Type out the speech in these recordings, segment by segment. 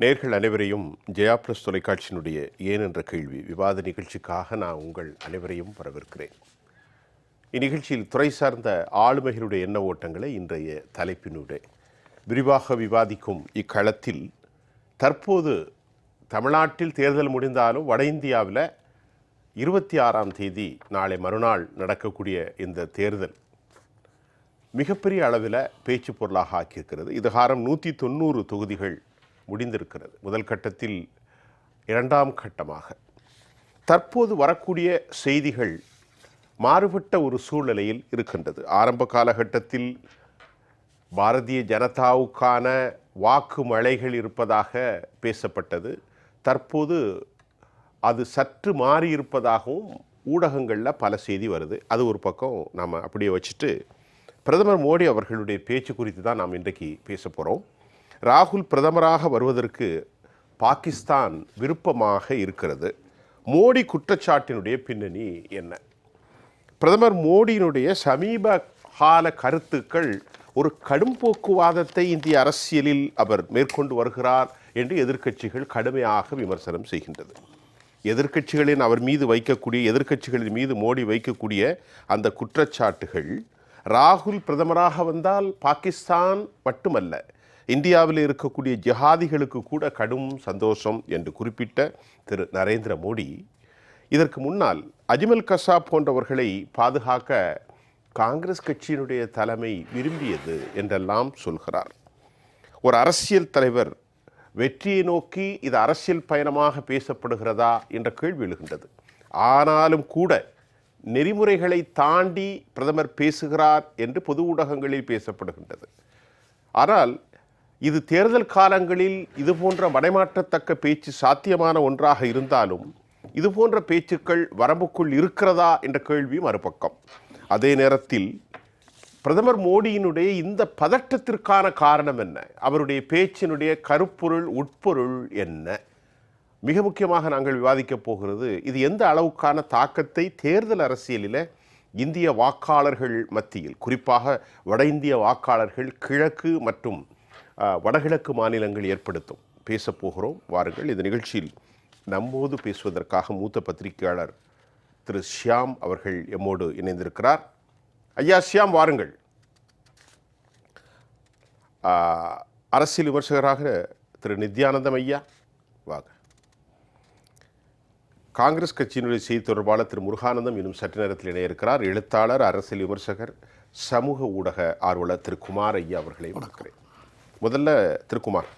நேர்கள் அனைவரையும் ஜெயா பிளஸ் தொலைக்காட்சியினுடைய ஏன் என்ற கேள்வி விவாத நிகழ்ச்சிக்காக நான் உங்கள் அனைவரையும் வரவேற்கிறேன். இந்நிகழ்ச்சியில் துறை சார்ந்த ஆளுமைகளுடைய எண்ண ஓட்டங்களை இன்றைய தலைப்பினுடைய விரிவாக விவாதிக்கும் இக்களத்தில் தற்போது தமிழ்நாட்டில் தேர்தல் முடிந்தாலும் வட இந்தியாவில் 26ஆம் தேதி நாளை மறுநாள் நடக்கக்கூடிய இந்த தேர்தல் மிகப்பெரிய அளவில் பேச்சு பொருளாக ஆக்கியிருக்கிறது. இதுகாரம் 190 தொகுதிகள் முடிந்திருக்கிறது. முதல் கட்டத்தில் 2ஆம் கட்டமாக தற்போது வரக்கூடிய செய்திகள் மாறுபட்ட ஒரு சூழ்நிலையில் இருக்கின்றது. ஆரம்ப காலகட்டத்தில் பாரதிய ஜனதாவுக்கான வாக்கு மழைகள் இருப்பதாக பேசப்பட்டது. தற்போது அது சற்று மாறி இருப்பதாகவும் ஊடகங்களில் பல செய்தி வருது. அது ஒரு பக்கம் நாம் அப்படியே வச்சுட்டு பிரதமர் மோடி அவர்களுடைய பேச்சு குறித்து தான் நாம் இன்றைக்கு பேச போகிறோம். ராகுல் பிரதமராக வருவதற்கு பாகிஸ்தான் விருப்பமாக இருக்கிறது. மோடி குற்றச்சாட்டினுடைய பின்னணி என்ன? பிரதமர் மோடியினுடைய சமீப கால கருத்துக்கள் ஒரு கடும் போக்குவாதத்தை இந்திய அரசியலில் அவர் மேற்கொண்டு வருகிறார் என்று எதிர்க்கட்சிகள் கடுமையாக விமர்சனம் செய்கின்றது. எதிர்க்கட்சிகளின் அவர் மீது வைக்கக்கூடிய எதிர்க்கட்சிகளின் மீது மோடி வைக்கக்கூடிய அந்த குற்றச்சாட்டுகள் ராகுல் பிரதமராக வந்தால் பாகிஸ்தான் மட்டுமல்ல, இந்தியாவில் இருக்கக்கூடிய ஜிஹாதிகளுக்கு கூட கடும் சந்தோஷம் என்று குறிப்பிட்ட திரு நரேந்திர மோடி இதற்கு முன்னால் அஜ்மல் கசாப் போன்றவர்களை பாதுகாக்க காங்கிரஸ் கட்சியினுடைய தலைமை விரும்பியது என்றெல்லாம் சொல்கிறார். ஒரு அரசியல் தலைவர் வெற்றியை நோக்கி இது அரசியல் பயணமாக பேசப்படுகிறதா என்ற கேள்வி எழுகின்றது. ஆனாலும் கூட நெறிமுறைகளை தாண்டி பிரதமர் பேசுகிறார் என்று பொது ஊடகங்களில் பேசப்படுகின்றது. ஆனால் இது தேர்தல் காலங்களில் இது போன்ற மடைமாற்றத்தக்க பேச்சு சாத்தியமான ஒன்றாக இருந்தாலும் இது போன்ற பேச்சுக்கள் வரம்புக்குள் இருக்கிறதா என்ற கேள்வி மறுபக்கம். அதே நேரத்தில் பிரதமர் மோடியினுடைய இந்த பதட்டத்திற்கான காரணம் என்ன? அவருடைய பேச்சினுடைய கருப்பொருள் உட்பொருள் என்ன? மிக முக்கியமாக நாங்கள் விவாதிக்கப் போகிறது, இது எந்த அளவுக்கான தாக்கத்தை தேர்தல் அரசியலில் இந்திய வாக்காளர்கள் மத்தியில், குறிப்பாக வட இந்திய வாக்காளர்கள் கிழக்கு மற்றும் வடகிழக்கு மாநிலங்கள் ஏற்படுத்தும் பேசப்போகிறோம். வாருங்கள். இந்த நிகழ்ச்சியில் நம்மோடு பேசுவதற்காக மூத்த பத்திரிகையாளர் திரு ஷியாம் அவர்கள் எம்மோடு இணைந்திருக்கிறார். ஐயா ஷியாம், வாருங்கள். அரசியல் விமர்சகராக திரு நித்யானந்தம் ஐயா வாங்க. காங்கிரஸ் கட்சியினுடைய செய்தி தொடர்பாளர் திரு முருகானந்தம் இன்னும் சற்று நேரத்தில் இணைய இருக்கிறார். எழுத்தாளர், அரசியல் விமர்சகர், சமூக ஊடக ஆர்வலர் திரு குமார் ஐயா அவர்களை வணங்குகிறேன். முதல்ல திருக்குமார்,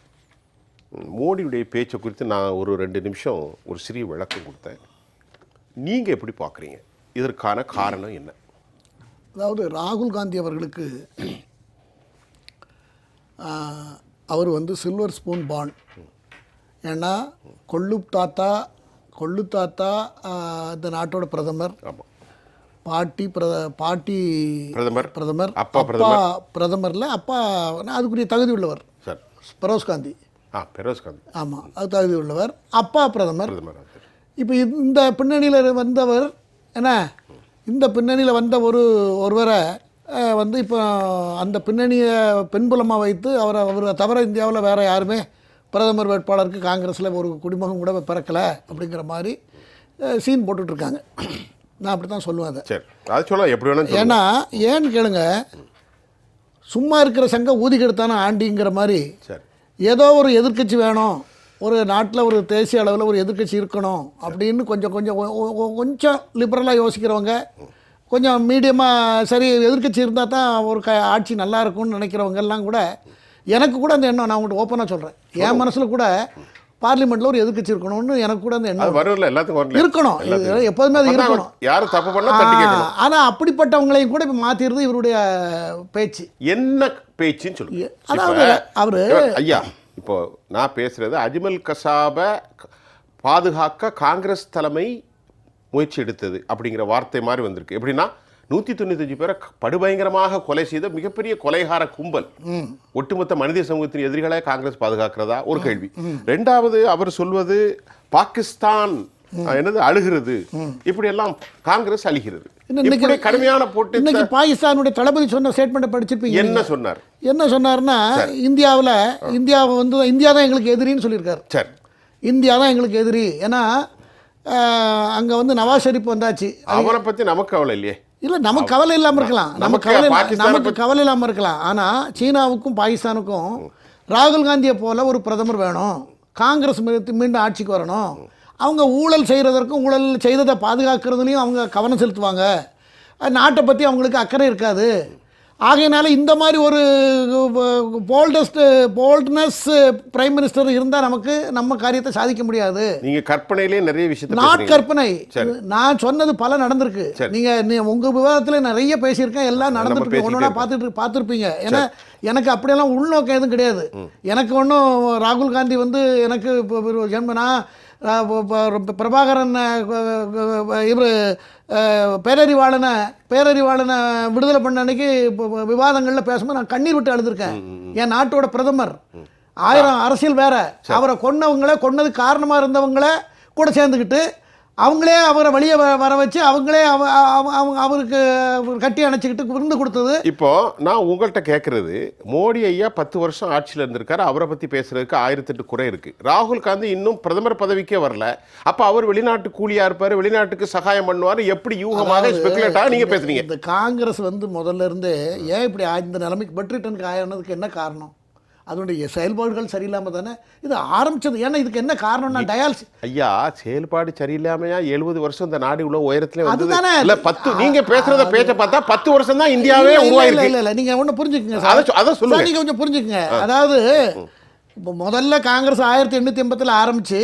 மோடியுடைய பேச்சை குறித்து நான் ஒரு 2 நிமிஷம் ஒரு சிறிய விளக்கம் கொடுத்தேன். நீங்கள் எப்படி பார்க்குறீங்க? இதற்கான காரணம் என்ன? அதாவது ராகுல் காந்தி அவர்களுக்கு அவர் சில்வர் ஸ்பூன் பான். ஏன்னா கொள்ளு தாத்தா இந்த நாட்டோட பிரதமர், பாட்டி பிரதமர், அப்பா பிரதமரில் அப்பா அதுக்குரிய தகுதி உள்ளவர் பெரோஸ் காந்தி. ஆமாம், அது தகுதி உள்ளவர். அப்பா பிரதமர். இப்போ இந்த பின்னணியில் வந்தவர் என்ன, இந்த பின்னணியில் வந்த ஒருவரை இப்போ அந்த பின்னணியை பின்புலமாக வைத்து அவரை தவிர இந்தியாவில் வேறு யாருமே பிரதமர் வேட்பாளருக்கு காங்கிரஸில் ஒரு குடிமகன் கூட பிறக்கலை அப்படிங்கிற மாதிரி சீன் போட்டுட்ருக்காங்க. நான் அப்படி தான் சொல்லுவேன் அதை. ஏன்னா ஏன்னு கேளுங்க, சும்மா இருக்கிற சங்கம் ஊதி கெடுத்தானே ஆண்டிங்கிற மாதிரி ஏதோ ஒரு எதிர்க்கட்சி வேணும், ஒரு நாட்டில் ஒரு தேசிய அளவில் ஒரு எதிர்க்கட்சி இருக்கணும் அப்படின்னு கொஞ்சம் லிபரலாக யோசிக்கிறவங்க, கொஞ்சம் மீடியமாக சரி எதிர்க்கட்சி இருந்தால் தான் ஒரு ஆட்சி நல்லா இருக்கும்னு நினைக்கிறவங்கெல்லாம் கூட, எனக்கு கூட அந்த எண்ணம், நான் உங்கள்கிட்ட ஓப்பனாக சொல்கிறேன், என் மனசில் கூட பார்லிமெண்ட்டில் ஒரு எதிர்க்கட்சி இருக்கணும்னு எனக்கு கூட அந்த எண்ணம் இருக்கணும். எப்போதுமே அது இருக்கணும். யாரும் தப்பு பண்ணால் ஆனால் அப்படிப்பட்டவங்களையும் கூட இப்போ மாற்றிடுறது இவருடைய பேச்சு. என்ன பேச்சுன்னு சொல்லுங்க. அதாவது அவர் ஐயா, இப்போ நான் பேசுகிறது அஜ்மல் கசாபை பாதுகாக்க காங்கிரஸ் தலைமை முயற்சி எடுத்தது அப்படிங்கிற வார்த்தை மாதிரி வந்திருக்கு. எப்படின்னா 195 பேரை படுபயங்கரமாக கொலை செய்த மிகப்பெரிய கொலைகார கும்பல், ஒட்டுமொத்த மனித சமூகத்தின் எதிரிகளை காங்கிரஸ் பாதுகாக்கிறதா ஒரு கேள்வி. 2வது அவர் சொல்வது பாகிஸ்தான் என்னது அழுகிறது, இப்படி எல்லாம் காங்கிரஸ் அழுகிறது. இப்படி கடுமையான போட்டு இன்னைக்கு பாகிஸ்தானுடைய தளபதி சொன்ன ஸ்டேட்மெண்ட் படிச்சிருப்பீங்க. என்ன சொன்னார்? என்ன சொன்னார்னா, இந்தியா தான் எங்களுக்கு எதிரின்னு சொல்லியிருக்காரு. சரி, இந்தியா தான் எங்களுக்கு எதிரி. ஏன்னா அங்கே வந்து நவாஸ் ஷெரீப் வந்தாச்சு. அவரை பற்றி நமக்கு கவலை இல்லையே. இல்லை, நமக்கு கவலை இல்லாமல் இருக்கலாம், நமக்கு கவலை இல்லாமல் இருக்கலாம். ஆனால் சீனாவுக்கும் பாகிஸ்தானுக்கும் ராகுல் காந்தியை போல ஒரு பிரதமர் வேணும், காங்கிரஸ் மீண்டும் ஆட்சிக்கு வரணும், அவங்க ஊழல் செய்கிறதற்கும் ஊழல் செய்ததை பாதுகாக்கிறதுலையும் அவங்க கவனம் செலுத்துவாங்க, நாட்டை பற்றி அவங்களுக்கு அக்கறை இருக்காது. ஆகையினால இந்த மாதிரி ஒரு போல்ட்னஸ் பிரைம் மினிஸ்டர் இருந்தால் நம்ம காரியத்தை சாதிக்க முடியாது. நீங்கள் கற்பனையிலே நிறைய விஷயத்தை, நாட் கற்பனை, நான் சொன்னது பல நடந்திருக்கு. நீங்கள் உங்கள் விவாதத்தில் நிறைய பேசியிருக்கேன், எல்லாம் நடந்துட்டு ஒன்றா பார்த்துருப்பீங்க. ஏன்னா எனக்கு அப்படியெல்லாம் உள்நோக்கம் எதுவும் கிடையாது. எனக்கு ஒன்றும் ராகுல் காந்தி வந்து எனக்கு ஜென்மனா பிரபாகரன் இவர் பேரறிவாளனை விடுதலை பண்ண அன்னைக்கு விவாதங்களில் பேசும்போது நான் கண்ணீர் விட்டு அழுதுருக்கேன். என் நாட்டோட பிரதமர், 1000 அரசியல் வேற, அவரை கொன்னதுக்கு காரணமாக இருந்தவங்கள கூட சேர்ந்துக்கிட்டு அவங்களே அவரை வெளியே வர வச்சு அவங்களே அவருக்கு கட்டி அணைச்சிக்கிட்டு விருந்து கொடுத்தது. இப்போ நான் உங்கள்கிட்ட கேட்கறது, மோடி ஐயா 10 வருஷம் ஆட்சியில் இருந்திருக்காரு, அவரை பற்றி பேசுறதுக்கு 1008 குறை இருக்கு. ராகுல் காந்தி இன்னும் பிரதமர் பதவிக்கே வரல. அப்போ அவர் வெளிநாட்டு கூலியா இருப்பார், வெளிநாட்டுக்கு சகாயம் பண்ணுவார், எப்படி யூகமாக ஸ்பெகுலேட்டாக நீங்க பேசுறீங்க? இந்த காங்கிரஸ் வந்து முதல்ல இருந்தே ஏன் இப்படி இந்த நிலைமைக்கு பெட்ரிட்டனுக்கு ஆயினதுக்கு என்ன காரணம்? அதனுடைய செயல்பாடுகள் சரியில்லாமல் தானே இது ஆரம்பிச்சது. ஏன்னா இதுக்கு என்ன காரணம்னா டயாலிசிஸ். ஐயா, செயல்பாடு சரியில்லாமையா 70 வருஷம் இந்த நாடு இவ்வளோ உயரத்துல அதுதானே. இல்லை 10 நீங்க பேசுறத பேச்ச பார்த்தா 10 வருஷம் தான் இந்தியாவே உருவாயிருக்கு. இல்லை நீங்க ஒன்று புரிஞ்சுக்கங்க, அதை சொல்லுங்க, நீங்க கொஞ்சம் புரிஞ்சுக்கங்க. அதாவது இப்போ முதல்ல காங்கிரஸ் 1880 ஆரம்பிச்சு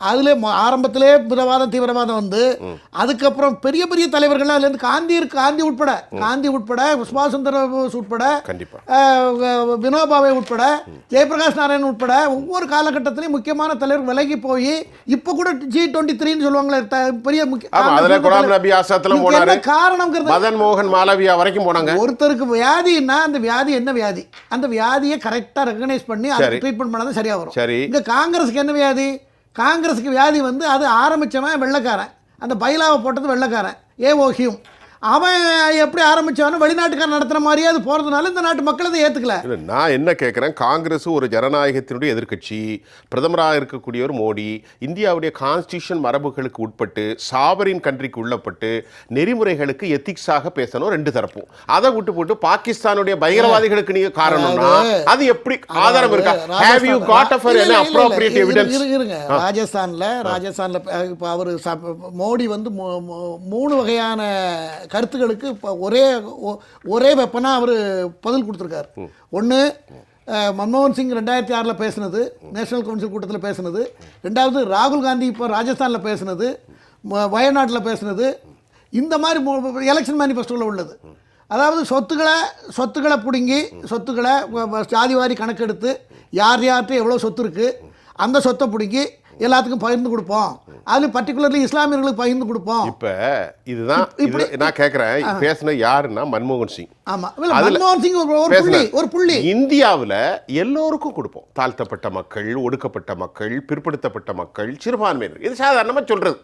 அதில் ஆரம்பத்திலே தீவிரவாதம் வந்து அதுக்கப்புறம் பெரிய பெரிய தலைவர்கள்லாம் அதுலேருந்து காந்தி உட்பட சுபாஷ் சந்திர போஸ் உட்பட வினோபாவே உட்பட ஜெயபிரகாஷ் நாராயணன் உட்பட ஒவ்வொரு காலகட்டத்திலையும் முக்கியமான தலைவர் விலகி போய் இப்போ கூட G23 சொல்லுவாங்களே பெரிய காரணம் மதன் மோகன் மாலவியா வரைக்கும் போனாங்க. ஒருத்தருக்கு வியாதின்னா அந்த வியாதி என்ன வியாதி, அந்த வியாதியை கரெக்டாக ரெகனைஸ் பண்ணி அதை ட்ரீட்மெண்ட் சரியா வரும். இங்க காங்கிரஸுக்கு என்ன வியாதி? காங்கிரஸுக்கு வியாதி வந்து அது ஆரம்பிச்சவன் வெள்ளைக்காரன், அந்த பைலாவை போட்டது வெள்ளைக்காரன் ஏஓஹியும். அவன் எப்படி ஆரம்பிச்சாலும் வெளிநாட்டுக்காரன் நடத்துற மாதிரியே அது போறதுனால இந்த நாட்டு மக்கள் அதை ஏத்துக்கல. நான் என்ன கேட்கிறேன், காங்கிரஸ் ஒரு ஜனநாயகத்தினுடைய எதிர்க்கட்சி, பிரதமராக இருக்கக்கூடியவர் மோடி, இந்தியாவுடைய கான்ஸ்டியூஷன் மரபுகளுக்கு உட்பட்டு சாவரின் கண்ட்ரிக்கு உள்ளப்பட்டு நெறிமுறைகளுக்கு எத்திக்ஸாக பேசணும் ரெண்டு தரப்பும். அதை விட்டு போட்டு பாகிஸ்தானுடைய பயங்கரவாதிகளுக்கு நீங்க காரணம்னா அது எப்படி ஆதாரம் இருக்கா? Have you got an appropriate evidence? ராஜஸ்தான்ல இப்ப அவர் மோடி வந்து 3 வகையான கருத்துக்களுக்கு இப்போ ஒரே வெப்பனாக அவர் பதில் கொடுத்துருக்காரு. ஒன்று, மன்மோகன் சிங் 2006 பேசினது, நேஷனல் கவுன்சில் கூட்டத்தில் பேசினது. ரெண்டாவது, ராகுல் காந்தி இப்போ ராஜஸ்தானில் பேசினது, வயநாட்டில் பேசினது. இந்த மாதிரி எலெக்ஷன் மேனிஃபெஸ்டோவில் உள்ளது. அதாவது சொத்துக்களை பிடுங்கி ஜாதிவாரி கணக்கெடுத்து யார்கிட்ட எவ்வளோ சொத்து இருக்குது அந்த சொத்தை பிடுங்கி எல்லாத்துக்கும் பகிர்ந்து கொடுப்போம், அது பர்டிகுலர்லி இஸ்லாமியர்களுக்கு பகிர்ந்து கொடுப்போம். இப்ப இதுதான் நான் கேட்கிறேன். பேசின யாருன்னா மன்மோகன் சிங். ஆமா, மன்மோகன் சிங் ஒரு புள்ளி. இந்தியாவில் எல்லோருக்கும் கொடுப்போம், தாழ்த்தப்பட்ட மக்கள், ஒடுக்கப்பட்ட மக்கள், பிற்படுத்தப்பட்ட மக்கள், சிறுபான்மையினர், இது சாதாரணமா சொல்றது.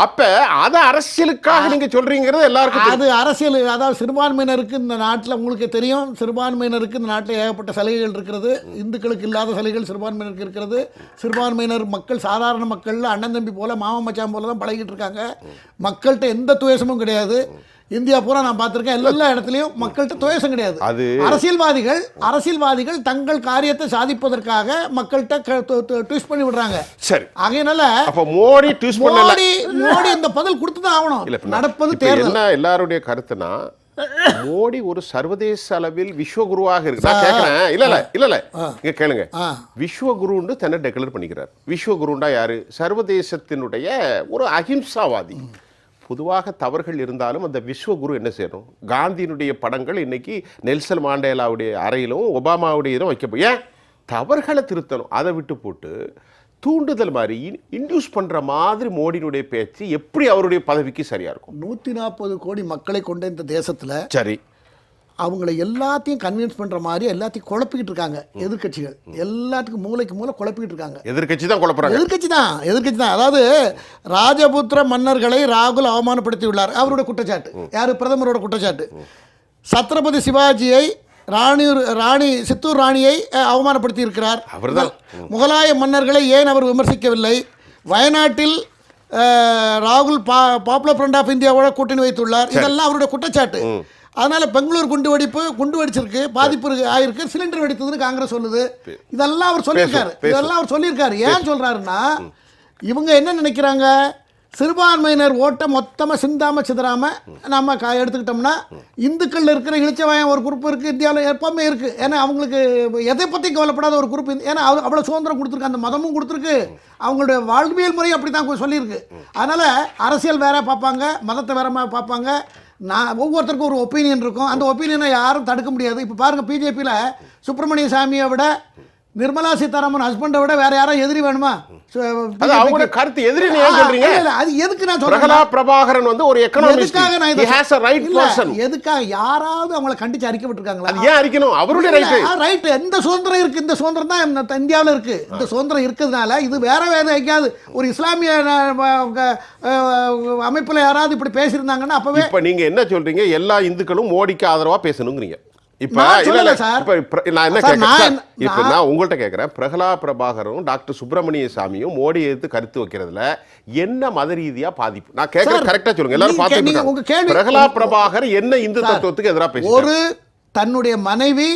அப்ப அது அரசியலுக்காக நீங்க சொல்றீங்கிறது எல்லாருக்கும் அது அரசியல். அதாவது சிறுபான்மையினருக்கு இந்த நாட்டில் உங்களுக்கு தெரியும், சிறுபான்மையினருக்கு இந்த நாட்டில் ஏகப்பட்ட சலுகைகள் இருக்கிறது. இந்துக்களுக்கு இல்லாத சலுகைகள் சிறுபான்மையினருக்கு இருக்கிறது. சிறுபான்மையினர் மக்கள் சாதாரண மக்கள் அண்ணன் தம்பி போல மாமா மச்சான் போல தான் பழகிட்டு இருக்காங்க. மக்கள்கிட்ட எந்த துவேஷமும் கிடையாது. இந்தியா பூரா நான் பார்த்துருக்கேன், எல்லா இடத்துலையும் மக்கள்கிட்ட துவேஷம் கிடையாது. அரசியல்வாதிகள் தங்கள் காரியத்தை சாதிப்பதற்காக மக்கள்கிட்ட ட்விஸ்ட் பண்ணி விடுறாங்க. சரி, அதனால மோடி இந்த பதில் கொடுத்துதான் ஆகணும். நடப்பது தேர்தல். எல்லாருடைய கருத்துனா மோடி ஒரு சர்வதேச அளவில் விஸ்வகுருவாக இருக்கு. நான் கேட்கிறேன், இல்ல இங்க கேளுங்க, விஸ்வகுருன்னு தன்னை டெக்ளேர் பண்ணிக்கிறார். விஸ்வகுருண்டா யாரு? சர்வதேசத்தினுடைய ஒரு அஹிம்சாவாதி. பொதுவாக தவறுகள் இருந்தாலும் அந்த விஸ்வகுரு என்ன செய்யணும்? காந்தியினுடைய படங்கள் இன்னைக்கு நெல்சன் மாண்டேலாவுடைய அறையிலும் ஒபாமாவுடைய இதுவும் வைக்க ஏன் தவறுகளை திருத்தணும். அதை விட்டு போட்டு தூண்டுதல் மாதிரி இன்டியூஸ் பண்ற மாதிரி மோடியினுடைய பேச்சு எப்படி அவருடைய பதவிக்கு சரியா இருக்கும்? 140 கோடி மக்களை கொண்ட இந்த தேசத்துல சரி அவங்கள எல்லாத்தையும் கன்வின்ஸ் பண்ணுற மாதிரி எல்லாத்தையும் குழப்பிக்கிட்டு இருக்காங்க எதிர்க்கட்சிகள். எல்லாத்துக்கும் மூளைக்கு மூளை குழப்பிக்கிட்டு இருக்காங்க. எதிர்க்கட்சி தான் குழப்பறாங்க. எதிர்க்கட்சி தான். அதாவது ராஜபுத்திர மன்னர்களை ராகுல் அவமானப்படுத்தி உள்ளார், அவருடைய குற்றச்சாட்டு. யார்? பிரதமரோட குற்றச்சாட்டு. சத்ரபதி சிவாஜியை ராணி சித்தூர் ராணியை அவமானப்படுத்தி இருக்கிறார். முகலாய மன்னர்களை ஏன் அவர் விமர்சிக்கவில்லை? வயநாட்டில் ராகுல் பாப்புலர் ஃப்ரண்ட் ஆஃப் இந்தியாவோட கூட்டணி வைத்துள்ளார். இதெல்லாம் அவருடைய குற்றச்சாட்டு. அதனால பெங்களூர் குண்டு வெடிச்சிருக்கு, பாதிப்பு ஆயிருக்கு, சிலிண்டர் வெடித்ததுன்னு காங்கிரஸ் சொல்லுது. இதெல்லாம் அவர் சொல்லியிருக்காரு. ஏன் சொல்றாருன்னா, இவங்க என்ன நினைக்கிறாங்க, சிறுபான்மையினர் ஓட்டை மொத்தமாக சிந்தாமல் நம்ம எடுத்துக்கிட்டோம்னா, இந்துக்கள் இருக்கிற இளிச்சவாயம் ஒரு குரூப் இருக்குது, இந்தியாவில் எப்பவுமே இருக்குது. ஏன்னா அவங்களுக்கு எதை பற்றி கவலைப்படாத ஒரு குரூப். ஏன்னா அவ்வளோ சுதந்திரம் கொடுத்துருக்கு, அந்த மதமும் கொடுத்துருக்கு, அவங்களுடைய வாழ்வியல் முறை அப்படி தான் சொல்லியிருக்கு. அதனால் அரசியல் வேற பார்ப்பாங்க, மதத்தை வேற பார்ப்பாங்க. ஒவ்வொருத்தருக்கும் ஒரு ஒப்பீனியன் இருக்கும். அந்த ஒப்பீனியனை யாரும் தடுக்க முடியாது. இப்போ பாருங்கள், பிஜேபியில் சுப்பிரமணிய சாமியை விட நிர்மலா சீதாராமன் ஹஸ்பண்டை விட வேற யாரும் எதிரி வேணுமா? அவங்க கருத்து எதிரி அது எதுக்கு நான் சொல்றேன், பிரபாகரன் வந்து ஒரு Economist, he has a right person. எதுக்காக யாராவது அவங்கள கண்டிச்சு அறிக்கை விட்டுருக்காங்களா? அது ஏன் அறிக்கணும்? அவருடைய ரைட். இந்த சுதந்திரம் இருக்கு, இந்த சுதந்திரம் தான் இந்தியாவில் இருக்கு. இந்த சுதந்திரம் இருக்கிறதுனால இது வேற எங்கேயாவது ஒரு இஸ்லாமிய அமைப்புல யாராவது இப்படி பேசியிருந்தாங்கன்னா அப்பவே. இப்ப நீங்க என்ன சொல்றீங்க, எல்லா இந்துக்களும் மோடிக்கு ஆதரவா பேசணுங்கிறீங்க. இப்ப நான் உங்கள்கிட்ட கேட்கிறேன், பிரகலாத் பிரபாகரும் டாக்டர் சுப்பிரமணிய சாமியும் மோடி எடுத்து கருத்து வைக்கிறதுல என்ன மத ரீதியா பாதிப்பு? நான் கேட்கறேன், கரெக்டா சொல்லுங்க. எல்லாரும் பார்த்து, பிரகலாத் பிரபாகர் என்ன இந்து தத்துவத்துக்கு எதிராக பேசுறாரு? ஒரு தன்னுடைய மனைவி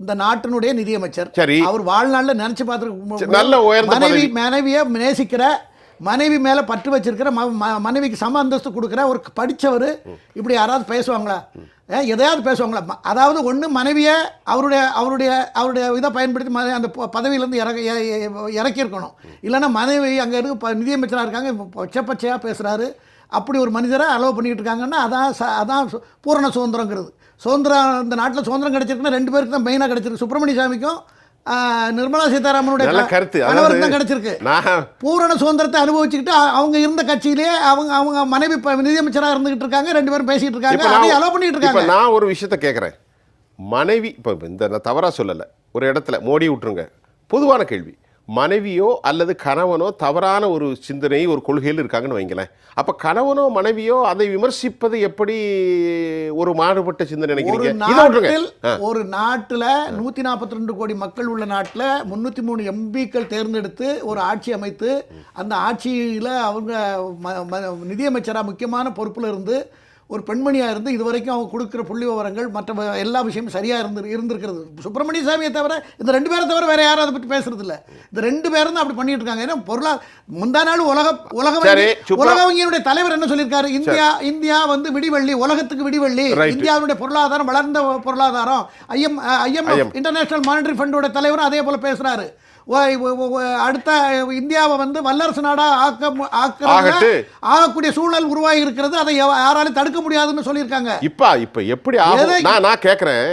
இந்த நாட்டினுடைய நிதியமைச்சர், சரி, அவர் வாழ்நாள்ல நினைச்சு பார்த்து நல்ல உயர்ந்த மனைவியை நேசிக்கிற, மனைவி மேலே பற்று வச்சிருக்கிற, மனைவிக்கு சம அந்தஸ்து கொடுக்குற ஒரு படித்தவர் இப்படி யாராவது பேசுவாங்களா? எதையாவது பேசுவாங்களா? அதாவது ஒன்று மனைவியை அவருடைய இதை பயன்படுத்தி அந்த பதவியிலேருந்து இறக்கியிருக்கணும். இல்லைன்னா மனைவி அங்கே இருக்கு நிதியமைச்சராக இருக்காங்க, பச்சையாக பேசுகிறாரு, அப்படி ஒரு மனிதரை அலோவ் பண்ணிக்கிட்டு இருக்காங்கன்னா அதான் பூரண சுதந்திரங்கிறது. சுதந்திரம் இந்த நாட்டில் சுதந்திரம் கிடைச்சிருக்குன்னா ரெண்டு பேருக்கு தான் மெயினாக கிடைச்சிருக்கு. சுப்பிரமணிய சாமிக்கும் நிர்மலா சீதாராமனுடைய கருத்து தான் கிடைச்சிருக்கு. பூரண சுதந்திரத்தை அனுபவிச்சுக்கிட்டு அவங்க இருந்த கட்சியிலேயே அவங்க மனைவி நிதியமைச்சராக இருந்துகிட்டு இருக்காங்க, ரெண்டு பேரும் பேசிட்டு இருக்காங்க, அதை அலோவ் பண்ணிட்டு இருக்காங்க. நான் ஒரு விஷயத்த கேட்குறேன், மனைவி இப்போ இந்த நான் தவறாக சொல்லலை, ஒரு இடத்துல மோடி விட்டுருங்க, பொதுவான கேள்வி, மனைவியோ அல்லது கணவனோ தவறான ஒரு சிந்தனை ஒரு கொள்கையில் இருக்காங்கன்னு வைங்களேன், அப்போ கணவனோ மனைவியோ அதை விமர்சிப்பது எப்படி ஒரு மாறுபட்ட சிந்தனை நினைக்கிறீங்க? ஒரு நாட்டில் 142 கோடி மக்கள் உள்ள நாட்டில் 303 எம்பிக்கள் தேர்ந்தெடுத்து ஒரு ஆட்சி அமைத்து அந்த ஆட்சியில் அவங்க நிதியமைச்சராக முக்கியமான பொறுப்பில் இருந்து ஒரு பெண்மணியாக இருந்து இதுவரைக்கும் அவங்க கொடுக்குற புள்ளி விவரங்கள் மற்ற எல்லா விஷயமும் சரியாக இருந்திருக்கிறது. சுப்பிரமணிய சாமியை தவிர இந்த ரெண்டு பேரை தவிர வேற யாரும் அதை பற்றி பேசுறது இல்லை. இந்த ரெண்டு பேரும் தான் அப்படி பண்ணிட்டு இருக்காங்க. ஏன்னா முந்தா நாள் உலக வங்கியினுடைய தலைவர் என்ன சொல்லியிருக்காரு, இந்தியா வந்து விடிவெள்ளி, உலகத்துக்கு விடிவெள்ளி, இந்தியாவுடைய பொருளாதாரம் வளர்ந்த பொருளாதாரம். IMF இன்டர்நேஷனல் மானிட்டரி ஃபண்டோட தலைவரும் அதே போல பேசுறாரு. அடுத்த இந்தியாவை வந்து வல்லரசு நாடா ஆகக்கூடிய சூழல் உருவாகி இருக்கிறது, அதை யாராலும் தடுக்க முடியாதுன்னு சொல்லியிருக்காங்க. இப்ப எப்படி நான் கேட்கிறேன்,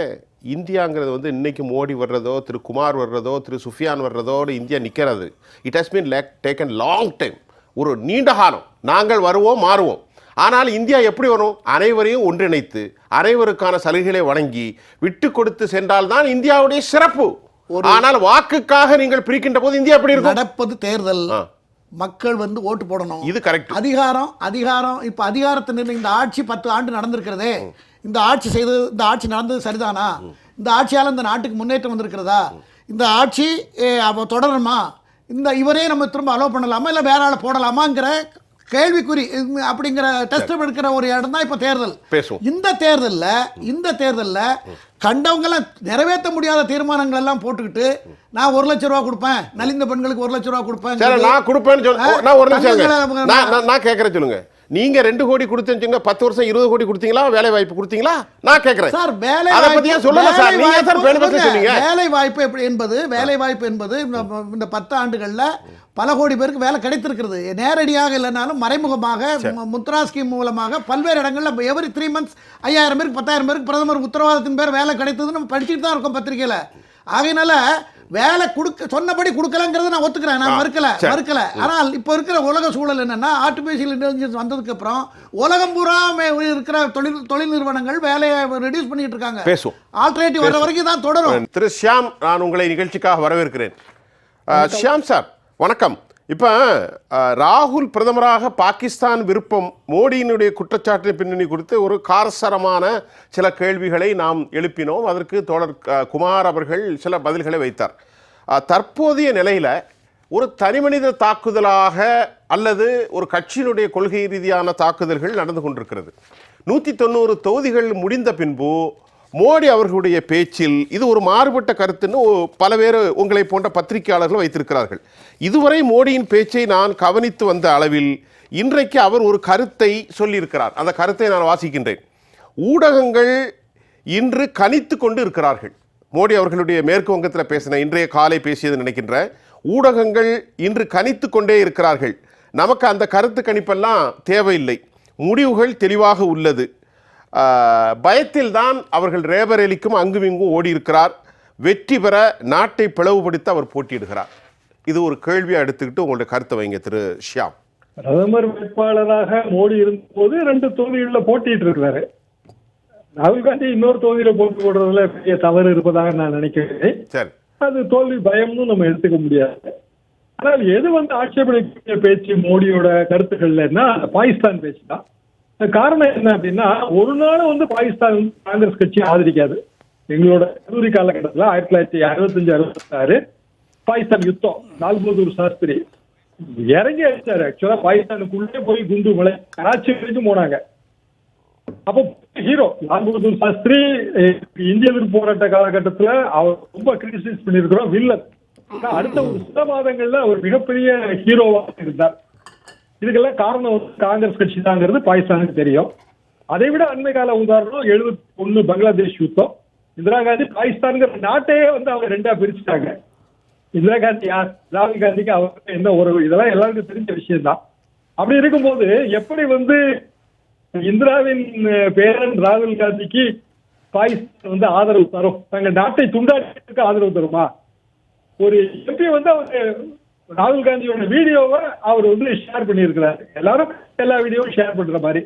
இந்தியாங்கிறது வந்து இன்னைக்கு மோடி வர்றதோ திரு குமார் வர்றதோ திரு சுஃபியான் வர்றதோடு இந்தியா நிற்கிறது. It has been taken long time, ஒரு நீண்ட காலம். நாங்கள் வருவோம் மாறுவோம், ஆனால் இந்தியா எப்படி வரும்? அனைவரையும் ஒன்றிணைத்து அனைவருக்கான சலுகைகளை வழங்கி விட்டு கொடுத்து சென்றால்தான் இந்தியாவுடைய சிறப்பு. ஆனால் வாக்குக்காக நீங்கள் பிரிக்கின்ற போது இந்தியா எப்படி இருக்கும்? நடப்பது தேர்தல், மக்கள் வந்து ஓட்டு போடணும், இது கரெக்ட். அதிகாரம் இப்ப அதிகாரத்தை இந்த ஆட்சி 10 ஆண்டு நடந்திருக்கிறதே, இந்த ஆட்சி நடந்தது சரிதானா? இந்த ஆட்சியால் இந்த நாட்டுக்கு முன்னேற்றம் வந்திருக்கிறதா? இந்த ஆட்சி தொடருமா? இவரே நம்ம திரும்ப அலோவ் பண்ணலாமா, இல்லை வேற ஆளை போடலாமாங்கிற கேள்விக்குறி அப்படிங்கிற டெஸ்ட் எடுக்கிற ஒரு இடம் தான் இப்போ தேர்தல். இந்த தேர்தலில் கண்டவங்கெல்லாம் நிறைவேற்ற முடியாத தீர்மானங்கள் எல்லாம் போட்டுக்கிட்டு நான் 1 லட்சம் ரூபா கொடுப்பேன், நலிந்த பெண்களுக்கு 1 லட்சம் ரூபா கொடுப்பேன், நான் கொடுப்பேன்னு நான் கேட்கறேன். சொல்லுங்க, நீங்க 2 கோடி கொடுத்தீங்க, 10 வருஷம் 20 கோடி கொடுத்தீங்களா? வேலை வாய்ப்பு கொடுத்தீங்களா? நான் கேட்கிறேன் சார். வேலை வாய்ப்பு என்பது இந்த 10 ஆண்டுகள்ல பல கோடி பேருக்கு வேலை கிடைத்திருக்கிறது. நேரடியாக இல்லைனாலும் மறைமுகமாக முத்ரா ஸ்கீம் மூலமாக பல்வேறு இடங்களில் எவரி 3 months 5000 பேருக்கு 10,000 பேருக்கு பிரதமர் உத்தரவாதத்தின் பேர் வேலை கிடைத்ததுன்னு நம்ம படிச்சுட்டு தான் இருக்கோம் பத்திரிகையில். ஆகையினால வேலை சொன்னபடி கொடுக்கலங்கிறத நான் ஒத்துக்கிறேன், நான் மறுக்கல. ஆனால் இப்போ இருக்கிற உலக சூழல் என்னன்னா, ஆர்டிஃபிஷியல் இன்டெலிஜென்ஸ் வந்ததுக்கு அப்புறம் உலகம் பூரா இருக்கிற தொழில் நிறுவனங்கள் வேலையை ரெடியூஸ் பண்ணிட்டு இருக்காங்க. ஆல்டர்னேட்டிவ் வர வரைக்கும் தான் தொடரும். திரு ஷியாம், நான் உங்களை நிகழ்ச்சிக்காக வரவேற்கிறேன். ஷியாம் சார் வணக்கம். இப்போ ராகுல் பிரதமராக பாகிஸ்தான் விருப்பம், மோடியினுடைய குற்றச்சாட்டின் பின்னணி குறித்து ஒரு காரசாரமான சில கேள்விகளை நாம் எழுப்பினோம். அதற்கு தோழர் குமார் அவர்கள் சில பதில்களை வைத்தார். தற்போதைய நிலையில் ஒரு தனிமனித தாக்குதலாக அல்லது ஒரு கட்சியினுடைய கொள்கை ரீதியான தாக்குதல்கள் நடந்து கொண்டிருக்கிறது. 190 தொகுதிகள் முடிந்த பின்பு மோடி அவர்களுடைய பேச்சில் இது ஒரு மாறுபட்ட கருத்துன்னு பல பேர் உங்களை போன்ற பத்திரிகையாளர்கள் வைத்திருக்கிறார்கள். இதுவரை மோடியின் பேச்சை நான் கவனித்து வந்த அளவில் இன்றைக்கு அவர் ஒரு கருத்தை சொல்லியிருக்கிறார். அந்த கருத்தை நான் வாசிக்கின்றேன். ஊடகங்கள் இன்று கணித்து கொண்டு இருக்கிறார்கள். மோடி அவர்களுடைய மேற்கு வங்கத்தில் பேசின இன்றைய காலை பேசியது நினைக்கின்றேன். ஊடகங்கள் இன்று கணித்து கொண்டே இருக்கிறார்கள். நமக்கு அந்த கருத்து கணிப்பெல்லாம் தேவையில்லை, முடிவுகள் தெளிவாக உள்ளது. பயத்தில் தான் அவர்கள் ரேபரேலிக்கும் அங்கும் இங்கும் ஓடி இருக்கிறார். வெற்றி பெற நாட்டை பிளவுபடுத்த அவர் போட்டியிடுகிறார். இது ஒரு கேள்வியை எடுத்துக்கிட்டு உங்களுடைய கருத்தை வைங்க திரு ஷியாம். பிரதமர் வேட்பாளராக மோடி இருந்தபோது 2 தொகுதிகளில் போட்டிட்டு இருக்கிறாரு. ராகுல் காந்தி இன்னொரு தொகுதியில போட்டி போடுறதுல பெரிய தவறு இருப்பதாக நான் நினைக்கிறேன். சரி, அது தோல்வி பயம்னு நம்ம எடுத்துக்க முடியாது. ஆனால் எது ஆட்சேபனைக்குரிய பேச்சு மோடியோட கருத்துக்கள்னா பாகிஸ்தான் பேச்சு தான். காரணம் என்ன அப்படின்னா, ஒரு நாள் பாகிஸ்தான் காங்கிரஸ் கட்சி ஆதரிக்காது. எங்களோட கல்லூரி காலகட்டத்தில் 1965-66 பாகிஸ்தான் யுத்தம், லால் பகதூர் சாஸ்திரி இறங்கி அடிச்சாரு. ஆக்சுவலா பாகிஸ்தானுக்குள்ளே போய் குண்டு மலை கராச்சி வரைக்கும் போனாங்க. அப்போ ஹீரோ லால் பகதூர் சாஸ்திரி இந்திய எதிர்ப்பு போராட்ட காலகட்டத்தில் அவர் ரொம்ப கிரிட்டிசைஸ் பண்ணியிருக்கிறோம். வில்லன். அடுத்த ஒரு சில மாதங்கள்ல அவர் மிகப்பெரிய ஹீரோவாக இருந்தார். இதுக்கெல்லாம் காரணம் காங்கிரஸ் கட்சி தாங்கிறது பாகிஸ்தானுக்கு தெரியும். அதை விட அண்மை கால உதாரணம் 71 பங்களாதேஷ் யுத்தம். இந்திரா காந்தி பாகிஸ்தானுங்கிற நாட்டையே அவங்க 2ஆ பிரிச்சுட்டாங்க. இந்திரா காந்தி யார், ராகுல் காந்திக்கு அவருக்கு என்ன உறவு, இதெல்லாம் எல்லாருக்கும் தெரிஞ்ச விஷயம் தான். அப்படி இருக்கும்போது எப்படி இந்திராவின் பேரன் ராகுல் காந்திக்கு பாகிஸ்தான் ஆதரவு தரும்? தங்க நாட்டை துண்டாடுறதுக்கு ஆதரவு தருமா? ஒரு எம்பி அவர் ராகுல் காந்தியோட வீடியோவை அவர் ஷேர் பண்ணியிருக்கிறார். எல்லாரும் எல்லா வீடியோவும் ஷேர் பண்ற மாதிரி.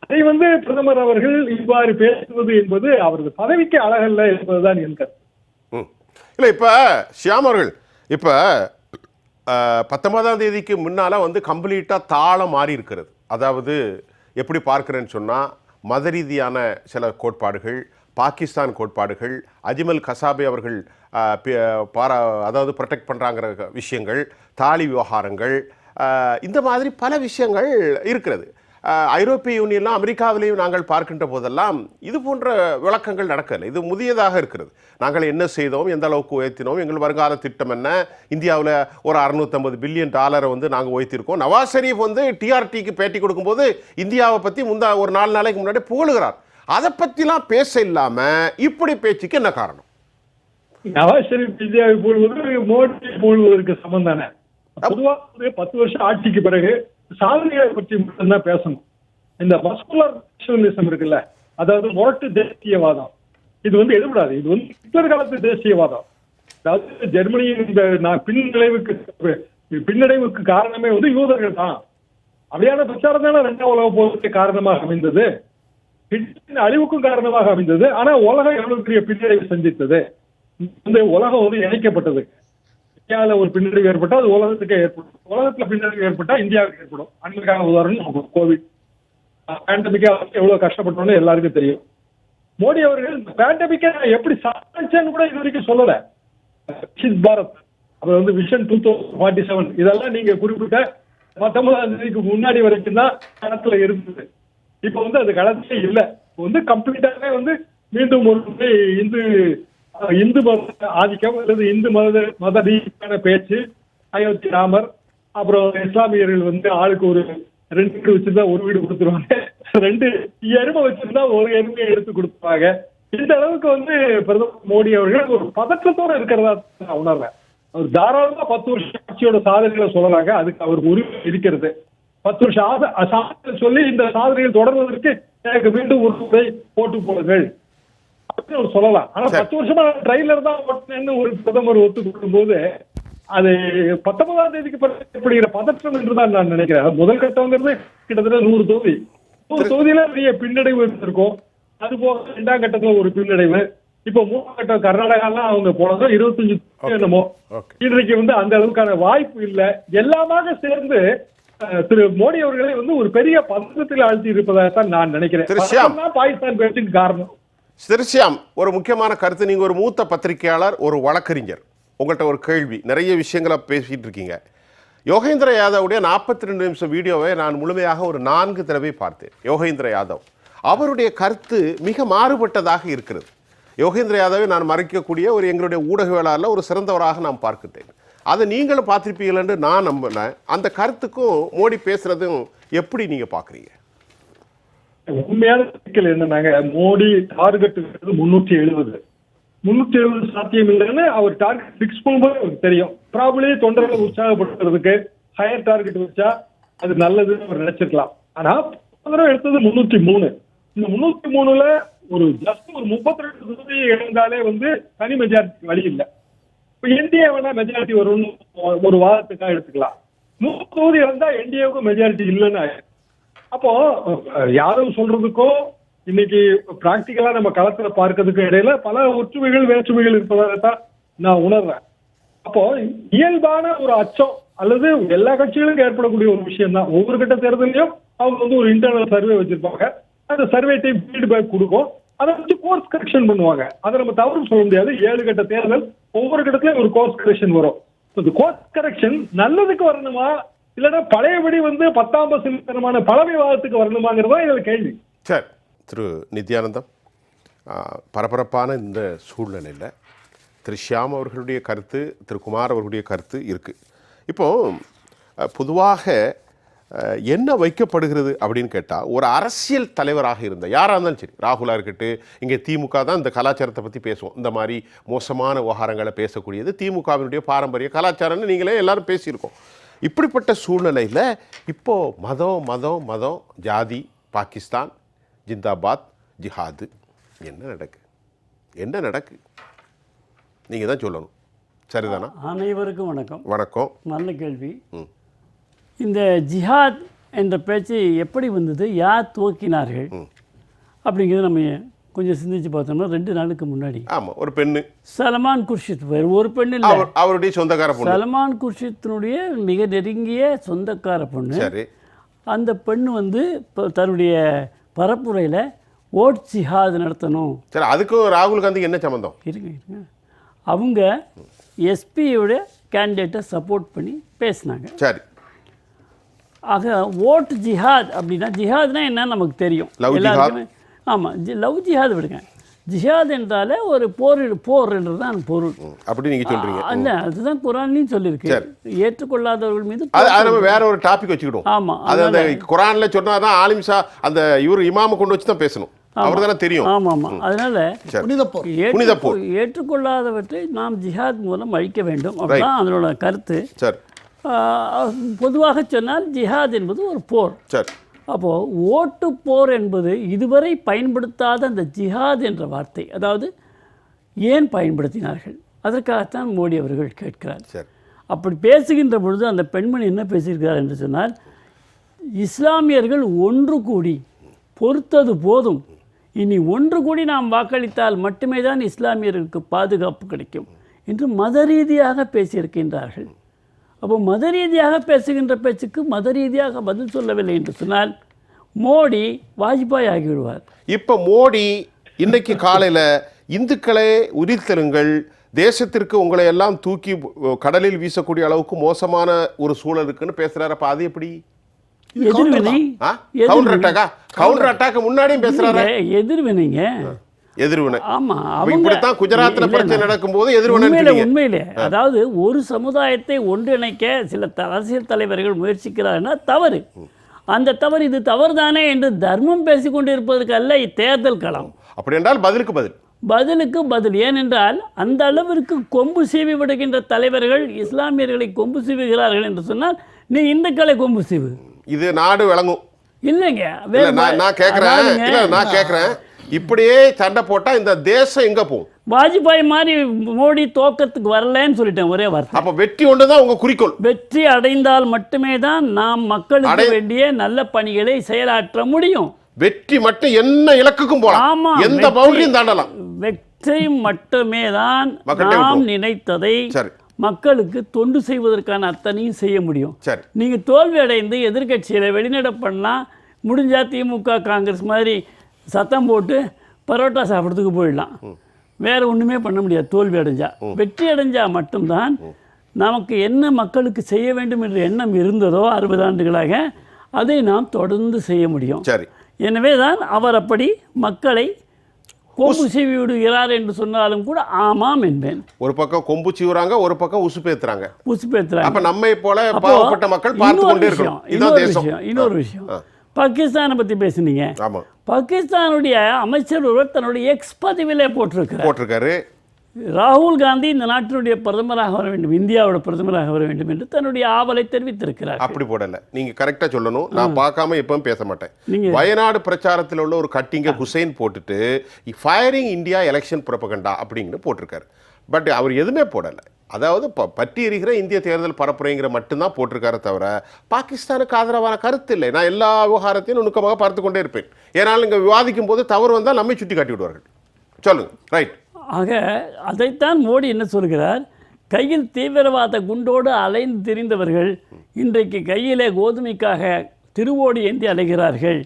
அதை பிரதமர் அவர்கள் இவ்வாறு பேசுவது என்பது அவரது பதவிக்கு அழகல்ல என்பதுதான் என் கருத்து. இல்ல, இப்ப ஷியாம் அவர்கள் இப்ப 19ஆம் தேதிக்கு முன்னால கம்ப்ளீட்டா தாளம் மாறி இருக்கிறது. அதாவது எப்படி பார்க்கிறேன்னு சொன்னா, மத ரீதியான சில கோட்பாடுகள், பாகிஸ்தான் கோட்பாடுகள், அஜ்மல் கசாபே அவர்கள் அதாவது ப்ரொடெக்ட் பண்ணுறாங்கிற விஷயங்கள், தாலி விவகாரங்கள், இந்த மாதிரி பல விஷயங்கள் இருக்கிறது. ஐரோப்பிய யூனியன்லாம் அமெரிக்காவிலையும் நாங்கள் பார்க்கின்ற போதெல்லாம் இது போன்ற விளக்கங்கள் நடக்கலை. இது முதியதாக இருக்கிறது. நாங்கள் என்ன செய்தோம், எந்த அளவுக்கு உயர்த்தினோம், எங்கள் வருங்கால திட்டம் என்ன, இந்தியாவில் ஒரு $650 பில்லியன் நாங்கள் உயர்த்திருக்கோம். நவாஸ் ஷெரீப் டிஆர்டிக்கு பேட்டி கொடுக்கும்போது இந்தியாவை பற்றி ஒரு 4 நாளைக்கு முன்னாடி புகழுகிறார். அதை பற்றிலாம் பேச இல்லாமல் இப்படி பேச்சுக்கு என்ன காரணம்? நவாஸ் ஷெரீப் இந்தியாவை போடுவது மோடி போடுவதற்கு சமம் தானே. பொதுவாக 10 வருஷம் ஆட்சிக்கு பிறகு சாதனைகளை பற்றி மட்டும்தான் பேசணும். இந்த மஸ்குலர் நேஷனலிசம் இருக்குல்ல, அதாவது முரட்டு தேசியவாதம், இது எடுபடாது. இது ஹிட்லர் காலத்து தேசியவாதம். அதாவது ஜெர்மனியின் இந்த பின்னடைவுக்கு காரணமே யூதர்கள் தான். அப்படியான பிரச்சாரம் தானே 2ஆம் உலக போருக்கு காரணமாக அமைந்தது, அழிவுக்கும் காரணமாக அமைந்தது. ஆனா உலகம் எவ்வளவு பெரிய பின்னடைவு சந்தித்தது. உலகம் இணைக்கப்பட்டது. இந்தியாவில் ஒரு பின்னடைவு ஏற்பட்டா அது உலகத்துக்கு ஏற்படும். உலகத்துல பின்னடைவு ஏற்பட்டா இந்தியாவுக்கு ஏற்படும். அன்றைக்கான உதாரணம் கோவிட் பேண்டமிக்கா எவ்வளவு கஷ்டப்பட்டோம்னு எல்லாருக்கும் தெரியும். மோடி அவர்கள் இந்த பேண்டமிக்கை எப்படி சாதிச்சேன்னு கூட இது வரைக்கும் சொல்லல. பாரத் அப்புறம் விஷன் 2047 இதெல்லாம் நீங்க குறிப்பிட்ட 19ஆம் தேதிக்கு முன்னாடி வரைக்கும் தான் களத்துல இருந்தது. இப்ப அது களத்திலே இல்லை. கம்ப்ளீட்டாவே மீண்டும் ஒரு இந்து மத ஆதிக்கம் அல்லது இந்து மத ரீதியான பேச்சு, அயோத்தி ராமர், அப்புறம் இஸ்லாமியர்கள் ஆளுக்கு ஒரு 2 வீடு வச்சிருந்தா ஒரு வீடு கொடுத்துருவாங்க, 2 எருமை வச்சிருந்தா ஒரு எருமையை எடுத்து கொடுத்துருவாங்க. இந்த அளவுக்கு பிரதமர் மோடி அவர்கள் ஒரு பதற்றத்தோட இருக்கிறதா நான் உணர்றேன். அவர் தாராளமா 10 வருஷம் ஆட்சியோட சாதனைகளை சொல்லலாங்க. அதுக்கு அவருக்கு உரிமை இருக்கிறது. 10 வருஷம் சாதனை சொல்லி இந்த சாதனைகள் தொடர்வதற்கு எனக்கு மீண்டும் ஒரு முறை போட்டு போடுங்கள் சொல்லலாம். ஆனா 10 வருஷமா ட்ரெயிலர் தான் ஓட்டினேன்னு ஒரு பிரதமர் ஒத்துக்கொள்ளும் போது அது 19ஆம் தேதிக்கு பிறகு ஏற்படுகிற பதற்றம் என்றுதான் நான் நினைக்கிறேன். முதல் கட்டம்ங்கிறது கிட்டத்தட்ட 100 தொகுதி, 100 தொகுதியில பெரிய பின்னடைவு இருக்கும். அது போக 2ஆம் கட்டத்துல ஒரு பின்னடைவு. இப்ப 3ஆம் கட்டம் கர்நாடகாலாம் அவங்க போனதும் 25 என்னமோ. இன்றைக்கு அந்த அளவுக்கான வாய்ப்பு இல்லை. எல்லாமாக சேர்ந்து திரு மோடி அவர்களை ஒரு பெரிய பதற்றத்தில் ஆழ்த்தி இருப்பதாகத்தான் நான் நினைக்கிறேன். பாகிஸ்தான் பேச்சுக்கு காரணம். திருஷ்யாம், ஒரு முக்கியமான கருத்து. நீங்க ஒரு மூத்த பத்திரிகையாளர், ஒரு வழக்கறிஞர். உங்கள்கிட்ட ஒரு கேள்வி. நிறைய விஷயங்களை பேசிட்டு இருக்கீங்க. யோகேந்திர யாதவுடைய 42 நிமிஷம் வீடியோவை நான் முழுமையாக ஒரு 4 தடவை பார்த்தேன். யோகேந்திர யாதவ் அவருடைய கருத்து மிக மாறுபட்டதாக இருக்கிறது. யோகேந்திர யாதவை நான் மறைக்கக்கூடிய ஒரு எங்களுடைய ஊடகவியலாளர் ஒரு சிறந்தவராக நான் பார்க்கிட்டேன். அதை நீங்களும் பார்த்திருப்பீர்கள் என்று நான் நம்பினேன். அந்த கருத்துக்கும் மோடி பேசுறதும் எப்படி நீங்க பாக்குறீங்க? உண்மையான சிக்கல் என்னன்னாங்க, மோடி டார்கெட் 370 சாத்தியம் இல்லைன்னு அவர் டார்கெட் பிக்ஸ் பண்ணும்போது அவருக்கு தெரியும். ப்ராபபிளி தொண்டர்களை உற்சாகப்படுத்துறதுக்கு ஹையர் டார்கெட் வச்சா அது நல்லதுன்னு அவர் நினைச்சிருக்கலாம். ஆனா எடுத்தது 303. இந்த 303ல ஒரு ஜஸ்ட் ஒரு 32 தொகுதியை இழந்தாலே தனி மெஜாரிட்டி வழி இல்லை. இப்ப என்டிஏ வேணா மெஜாரிட்டி வரும்னு ஒரு வாதத்துக்காக எடுத்துக்கலாம். 100 தொகுதி இழந்தா என்டிஏவுக்கும் மெஜாரிட்டி இல்லைன்னு. அப்போ யாரும் சொல்றதுக்கோ இன்னைக்கு பிராக்டிக்கலா நம்ம களத்துல பார்க்கறதுக்கு இடையில பல ஒற்றுமைகள் வேற்றுமைகள் இருப்பதாகத்தான் நான் உணர்றேன். அப்போ இயல்பான ஒரு அச்சம் அல்லது எல்லா கட்சிகளுக்கும் ஏற்படக்கூடிய ஒரு விஷயம் தான். ஒவ்வொரு கட்ட தேர்தலையும் அவங்க ஒரு இன்டர்னல் சர்வே வச்சிருப்பாங்க. அந்த சர்வே டைம் ஃபீட்பேக் கொடுக்கும். அதை வச்சு கோர்ஸ் கரெக்ஷன் பண்ணுவாங்க. அதை நம்ம தவறு சொல்ல முடியாது. 7 கட்ட தேர்தல், ஒவ்வொரு கட்டத்திலயும் ஒரு கோர்ஸ் கரெக்ஷன் வரும். இந்த கோர்ஸ் கரெக்ஷன் நல்லதுக்கு வரணுமா இல்லைன்னா பழையபடி 10ஆம் பசுத்தனமான பழமைவாதத்துக்கு வரணுமாங்கிறதா இதுல கேள்வி. சரி, திரு நித்யானந்தம், பரபரப்பான இந்த சூழ்நிலையில் திரு ஷியாம் அவர்களுடைய கருத்து, திரு குமார் அவர்களுடைய கருத்து இருக்குது. இப்போது பொதுவாக என்ன வைக்கப்படுகிறது அப்படின்னு கேட்டால், ஒரு அரசியல் தலைவராக இருந்த யாராக இருந்தாலும் சரி, ராகுலாக இருக்கட்டும், இங்கே திமுக தான் இந்த கலாச்சாரத்தை பற்றி பேசுவோம். இந்த மாதிரி மோசமான விவகாரங்களை பேசக்கூடியது திமுகவினுடைய பாரம்பரிய கலாச்சாரம்னு நீங்களே எல்லாரும் பேசியிருக்கோம். இப்படிப்பட்ட சூழ்நிலையில் இப்போது மதம் மதம் மதம் ஜாதி, பாகிஸ்தான் ஜிந்தாபாத், ஜிஹாது, என்ன நடக்கு நீங்கள் தான் சொல்லணும். சரிதானா? அனைவருக்கும் வணக்கம். வணக்கம். நல்ல கேள்வி. இந்த ஜிஹாத் என்ற பேச்சு எப்படி வந்தது, யார் துவக்கினார்கள் அப்படிங்கிறது நம்ம கொஞ்சம் சிந்திச்சு பார்த்தோம்னா 2 நாளுக்கு முன்னாடி ஒரு பெண்ணு சல்மான் குர்ஷித், ஒரு பெண்ணு இல்லை, அவருடைய சொந்தக்கார பொண்ணு, சல்மான் குர்ஷித்தினுடைய மிக நெருங்கிய சொந்தக்கார பொண்ணு. அந்த பெண்ணு தன்னுடைய பரப்புரையில் ஓட் ஜிஹாத் நடத்தணும். சரி, அதுக்கும் ராகுல் காந்தி என்ன சம்பந்தம்? இருங்க, அவங்க எஸ்பியோட கேண்டிடேட்டை சப்போர்ட் பண்ணி பேசினாங்க. சரி, ஆக ஓட் ஜிஹாத் அப்படின்னா, ஜிஹாத்னா என்னன்னு நமக்கு தெரியும் எல்லாருக்குமே. ஆமாம், லவ் ஜிஹாத் விடுங்க. ஜிஹாத் என்றாலே ஒரு போர் என்றுதான் பொருள். அப்படி நீங்க சொல்றீங்க. அல்ல, அதுதான் குரான்லையும் சொல்லியிருக்கு. ஏற்றுக்கொள்ளாதவர்கள் மீது வேற ஒரு டாபிக் வச்சுக்கிடும். ஆமாம், அது குரான்ல சொன்னாதான் ஆலிம்ஷா அந்த இவர் இமாம கொண்டு வச்சு தான் பேசணும். அவர் தானே தெரியும். ஆமாம், அதனால புனித போர் ஏற்றுக்கொள்ளாதவற்றை நாம் ஜிஹாத் மூலம் அழிக்க வேண்டும். அப்படிதான் அதனோட கருத்து. சரி, பொதுவாக சொன்னால் ஜிஹாத் என்பது ஒரு போர். சரி, அப்போது ஓட்டு போர் என்பது இதுவரை பயன்படுத்தாத அந்த ஜிஹாத் என்ற வார்த்தை, அதாவது ஏன் பயன்படுத்தினார்கள், அதற்காகத்தான் மோடி அவர்கள் கேட்கிறார். அப்படி பேசுகின்ற பொழுது அந்த பெண்மணி என்ன பேசியிருக்கிறார் என்று சொன்னால், இஸ்லாமியர்கள் ஒன்று கூடி பொறுத்தது போதும், இனி ஒன்று கூடி நாம் வாக்களித்தால் மட்டுமே தான் இஸ்லாமியர்களுக்கு பாதுகாப்பு கிடைக்கும் என்று மத ரீதியாக பேசியிருக்கின்றார்கள். அப்போ மத ரீதியாக பேசுகின்ற பேச்சுக்கு மத ரீதியாக பதில் சொல்லவில்லை என்று சொன்னால் மோடி வாஜ்பாய் ஆகிவிடுவார். இப்போ மோடி இன்னைக்கு காலையில் இந்துக்களை உரித்தலுங்கள், தேசத்திற்கு உங்களை எல்லாம் தூக்கி கடலில் வீசக்கூடிய அளவுக்கு மோசமான ஒரு சூழல் இருக்குன்னு பேசுறாரு. அப்ப அது எப்படி எதிர்வினை? கவுண்டர் அட்டாக் முன்னாடியும் பேசுறாரு. எதிர்வினைங்க, எதிர்வினை. ஆமா, இப்படித்தான் குஜராத்ல பிரச்சனை நடக்கும்போது எதிர்வினை. உண்மையிலே அதாவது ஒரு சமுதாயத்தை ஒன்றிணைக்க சில அரசியல் தலைவர்கள் முயற்சிக்கிறார்னா தவறு. அந்த தவறு இது தவறுதானே என்று தர்மம் பேசிக்கொண்டு இருப்பதற்கு அல்ல இத்தேர்தல் களம். அப்படி என்றால் பதிலுக்கு பதில். ஏனென்றால் அந்த அளவிற்கு கொம்பு சீவி விடுகின்ற தலைவர்கள் இஸ்லாமியர்களை கொம்பு சீவுகிறார்கள் என்று சொன்னால் நீ இந்துக்களை கொம்பு சீவு, இது நாடு விளங்கும். இல்லைங்க, நான் கேட்கிறேன் இப்படியே சண்டை போட்டா இந்த தேசம் எங்க போகும்? வாஜ்பாய் மாதிரி மோடி தோக்கத்துக்கு வரலன்னு சொல்லிட்டேன் ஒரே வார்த்தை. அப்ப வெற்றி ஒன்றுதான் உங்க குறிக்கோள். வெற்றி அடைந்தால் மட்டுமே தான் நாம் மக்களுக்கு வேண்டிய நல்ல பணிகளை செயலாற்ற முடியும். வெற்றி மட்டும் என்ன இலக்குக்கும் போகலாம், எந்த பவுண்டரியும் தாண்டலாம். வெற்றி மட்டுமே தான் நாம் நினைத்ததை மக்களுக்கு தொண்டு செய்வதற்கான அத்தனையும் செய்ய முடியும். நீங்க தோல்வி அடைந்து எதிர்கட்சியில வெளிநடப்பண்ணலாம், முடிஞ்சா திமுக காங்கிரஸ் மாதிரி சத்தம் போட்டு பரோட்டா சாப்பிட்றதுக்கு போயிடலாம். வேற ஒண்ணுமே பண்ண முடியாது. தோல்வி அடைஞ்சா. வெற்றி அடைஞ்சா மட்டும்தான் நமக்கு என்ன மக்களுக்கு செய்ய வேண்டும் என்ற எண்ணம் இருந்ததோ 60 ஆண்டுகளாக அதை நாம் தொடர்ந்து செய்ய முடியும். எனவே தான் அவர் அப்படி மக்களை கொம்பு சீவி விடுகிறார் என்று சொன்னாலும் கூட ஆமாம் என்பேன். ஒரு பக்கம் கொம்பு சீவுறாங்க, ஒரு பக்கம் உசுப்பேத்துறாங்க. அப்ப நம்மை போல பாவப்பட்ட மக்கள் பார்த்து கொண்டே இருக்கணும். இன்னொரு விஷயம், பாகிஸ்தானை பத்தி பேசுனீங்க. பாகிஸ்தானுடைய அமைச்சர் ஒருவர் தன்னுடைய எக்ஸ் பதிவிலே போட்டிருக்காரு, ராகுல் காந்தி இந்த நாட்டினுடைய பிரதமராக வர வேண்டும், இந்தியாவோட பிரதமராக வர வேண்டும் என்று தன்னுடைய ஆவலை தெரிவித்திருக்கிறார். அப்படி போடல, நீங்க கரெக்டா சொல்லணும். நான் பார்க்காம எப்பவும் பேச மாட்டேன். வயநாடு பிரச்சாரத்தில் உள்ள ஒரு கட்டிங்க ஹுசைன் போட்டுட்டு ஃபயரிங் இந்தியா எலெக்ஷன் புரொபகண்டா அப்படிங்கிற போட்டிருக்காரு. பட் அவர் எதுவுமே போடலை. அதாவது பற்றி எறிகிற இந்திய தேர்தல் பரப்புரைங்கிற மட்டும்தான் போட்டிருக்காரு தவிர பாகிஸ்தானுக்கு ஆதரவான கருத்து இல்லை. நான் எல்லா விவகாரத்தையும் நுணுக்கமாக பார்த்து கொண்டே இருப்பேன். ஏன்னாலும் இங்கே விவாதிக்கும் போது தவறு வந்தால் நம்மை சுட்டி காட்டி விடுவார்கள். சொல்லுங்க. ரைட். ஆக அதைத்தான் மோடி என்ன சொல்கிறார், கையில் தீவிரவாத குண்டோடு அலைந்து திரிந்தவர்கள் இன்றைக்கு கையிலே கோதுமைக்காக திருவோடி ஏந்தி அலைகிறார்கள்.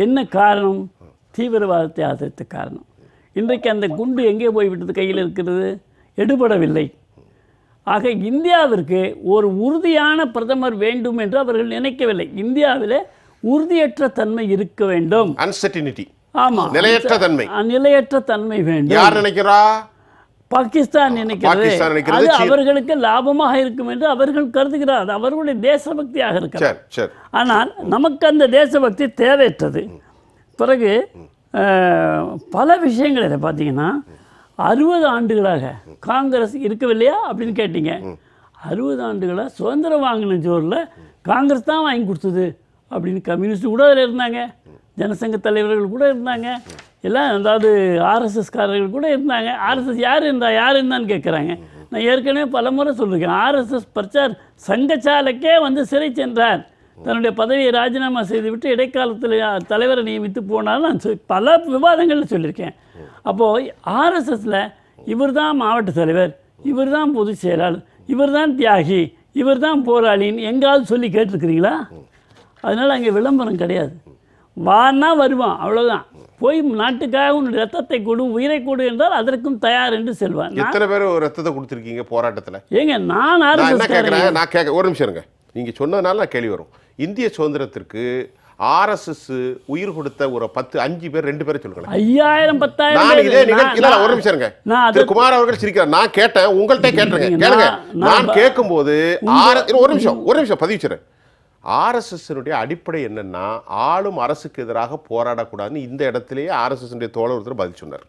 என்ன காரணம்? தீவிரவாதத்தை ஆதரித்த காரணம். இன்றைக்கு அந்த குண்டு எங்கே போய்விட்டது? கையில் இருக்கிறது, எடுபடவில்லை. ஆக இந்தியாவிற்கு ஒரு உறுதியான பிரதமர் வேண்டும் என்று அவர்கள் நினைக்கவில்லை. இந்தியாவிலே உறுதியற்ற தன்மை இருக்க வேண்டும். அன்சர்டினிட்டி. ஆமா, நிலையற்ற தன்மை. நிலையற்ற தன்மை வேண்டும். யார் நினைக்கிறா? பாகிஸ்தான் நினைக்கிறது. அது அவர்களுக்கு லாபமாக இருக்கும் என்று அவர்கள் கருதுகிறார். அவர்களுடைய தேசபக்தியாக இருக்கிறார். ஆனால் நமக்கு அந்த தேசபக்தி தேவையற்றது. பிறகு பல விஷயங்களில் பார்த்தீங்கன்னா 60 ஆண்டுகளாக காங்கிரஸ் இருக்கவில்லையா அப்படின்னு கேட்டீங்க. 60 ஆண்டுகளாக சுதந்திரம் வாங்கின ஜோரில் காங்கிரஸ் தான் வாங்கி கொடுத்தது அப்படின்னு கம்யூனிஸ்ட் கூட அதில் இருந்தாங்க, ஜனசங்க தலைவர்கள் கூட இருந்தாங்க, எல்லாம் அதாவது ஆர்எஸ்எஸ்காரர்கள் கூட இருந்தாங்க. ஆர்எஸ்எஸ் யார் இருந்தான்னு கேட்குறாங்க. நான் ஏற்கனவே பல முறை சொல்லியிருக்கேன். ஆர்எஸ்எஸ் பிரச்சார் சங்கச்சாலைக்கே வந்து சிறை சென்றார். தன்னுடைய பதவியை ராஜினாமா செய்துவிட்டு இடைக்காலத்தில் தலைவரை நியமித்து போனாலும் நான் பல விவாதங்களில் சொல்லியிருக்கேன். அப்போது ஆர்எஸ்எஸில் இவர் தான் மாவட்ட தலைவர், இவர் தான் பொதுச் செயலாளர், இவர் தான் தியாகி, இவர் தான் போராளின்னு எங்காவது சொல்லி கேட்டிருக்கிறீங்களா? அதனால் அங்கே விளம்பரம் கிடையாது. வான்னா வருவான், அவ்வளோதான். போய் நாட்டுக்காக உன்னுடைய ரத்தத்தை கொடு, உயிரை கொடு என்றால் அதற்கும் தயார் என்று செல்வான். எத்தனை பேர் ரத்தத்தை கொடுத்துருக்கீங்க போராட்டத்தில்? ஏங்க நான் கேட்குறேன். நான் கேட்க ஒரு நிமிஷம் இருங்க. நீங்கள் சொன்னதுனால நான் கேள்வி வரும். இந்திய சுதந்திரத்திற்கு ஆர்எஸ்எஸ் உயிர் கொடுத்த ஒரு 5 பேர் 2 பேரை சொல்லுங்க. 5000 10,000 ஒரு நிமிஷம் இருங்க. குமார் அவர்கள் சிரிக்கிறார். நான் கேட்டேன், உங்கள்கிட்ட கேட்டுருங்க, கேளுங்க. நான் கேட்கும்போது ஒரு நிமிஷம் பதிவிச்சுறேன். ஆர்எஸ்எஸ்னுடைய அடிப்படை என்னன்னா, ஆளும் அரசுக்கு எதிராக போராடக்கூடாதுன்னு இந்த இடத்திலேயே ஆர்எஸ்எஸ் தோழர் ஒருத்தர் பதில் சொன்னார்.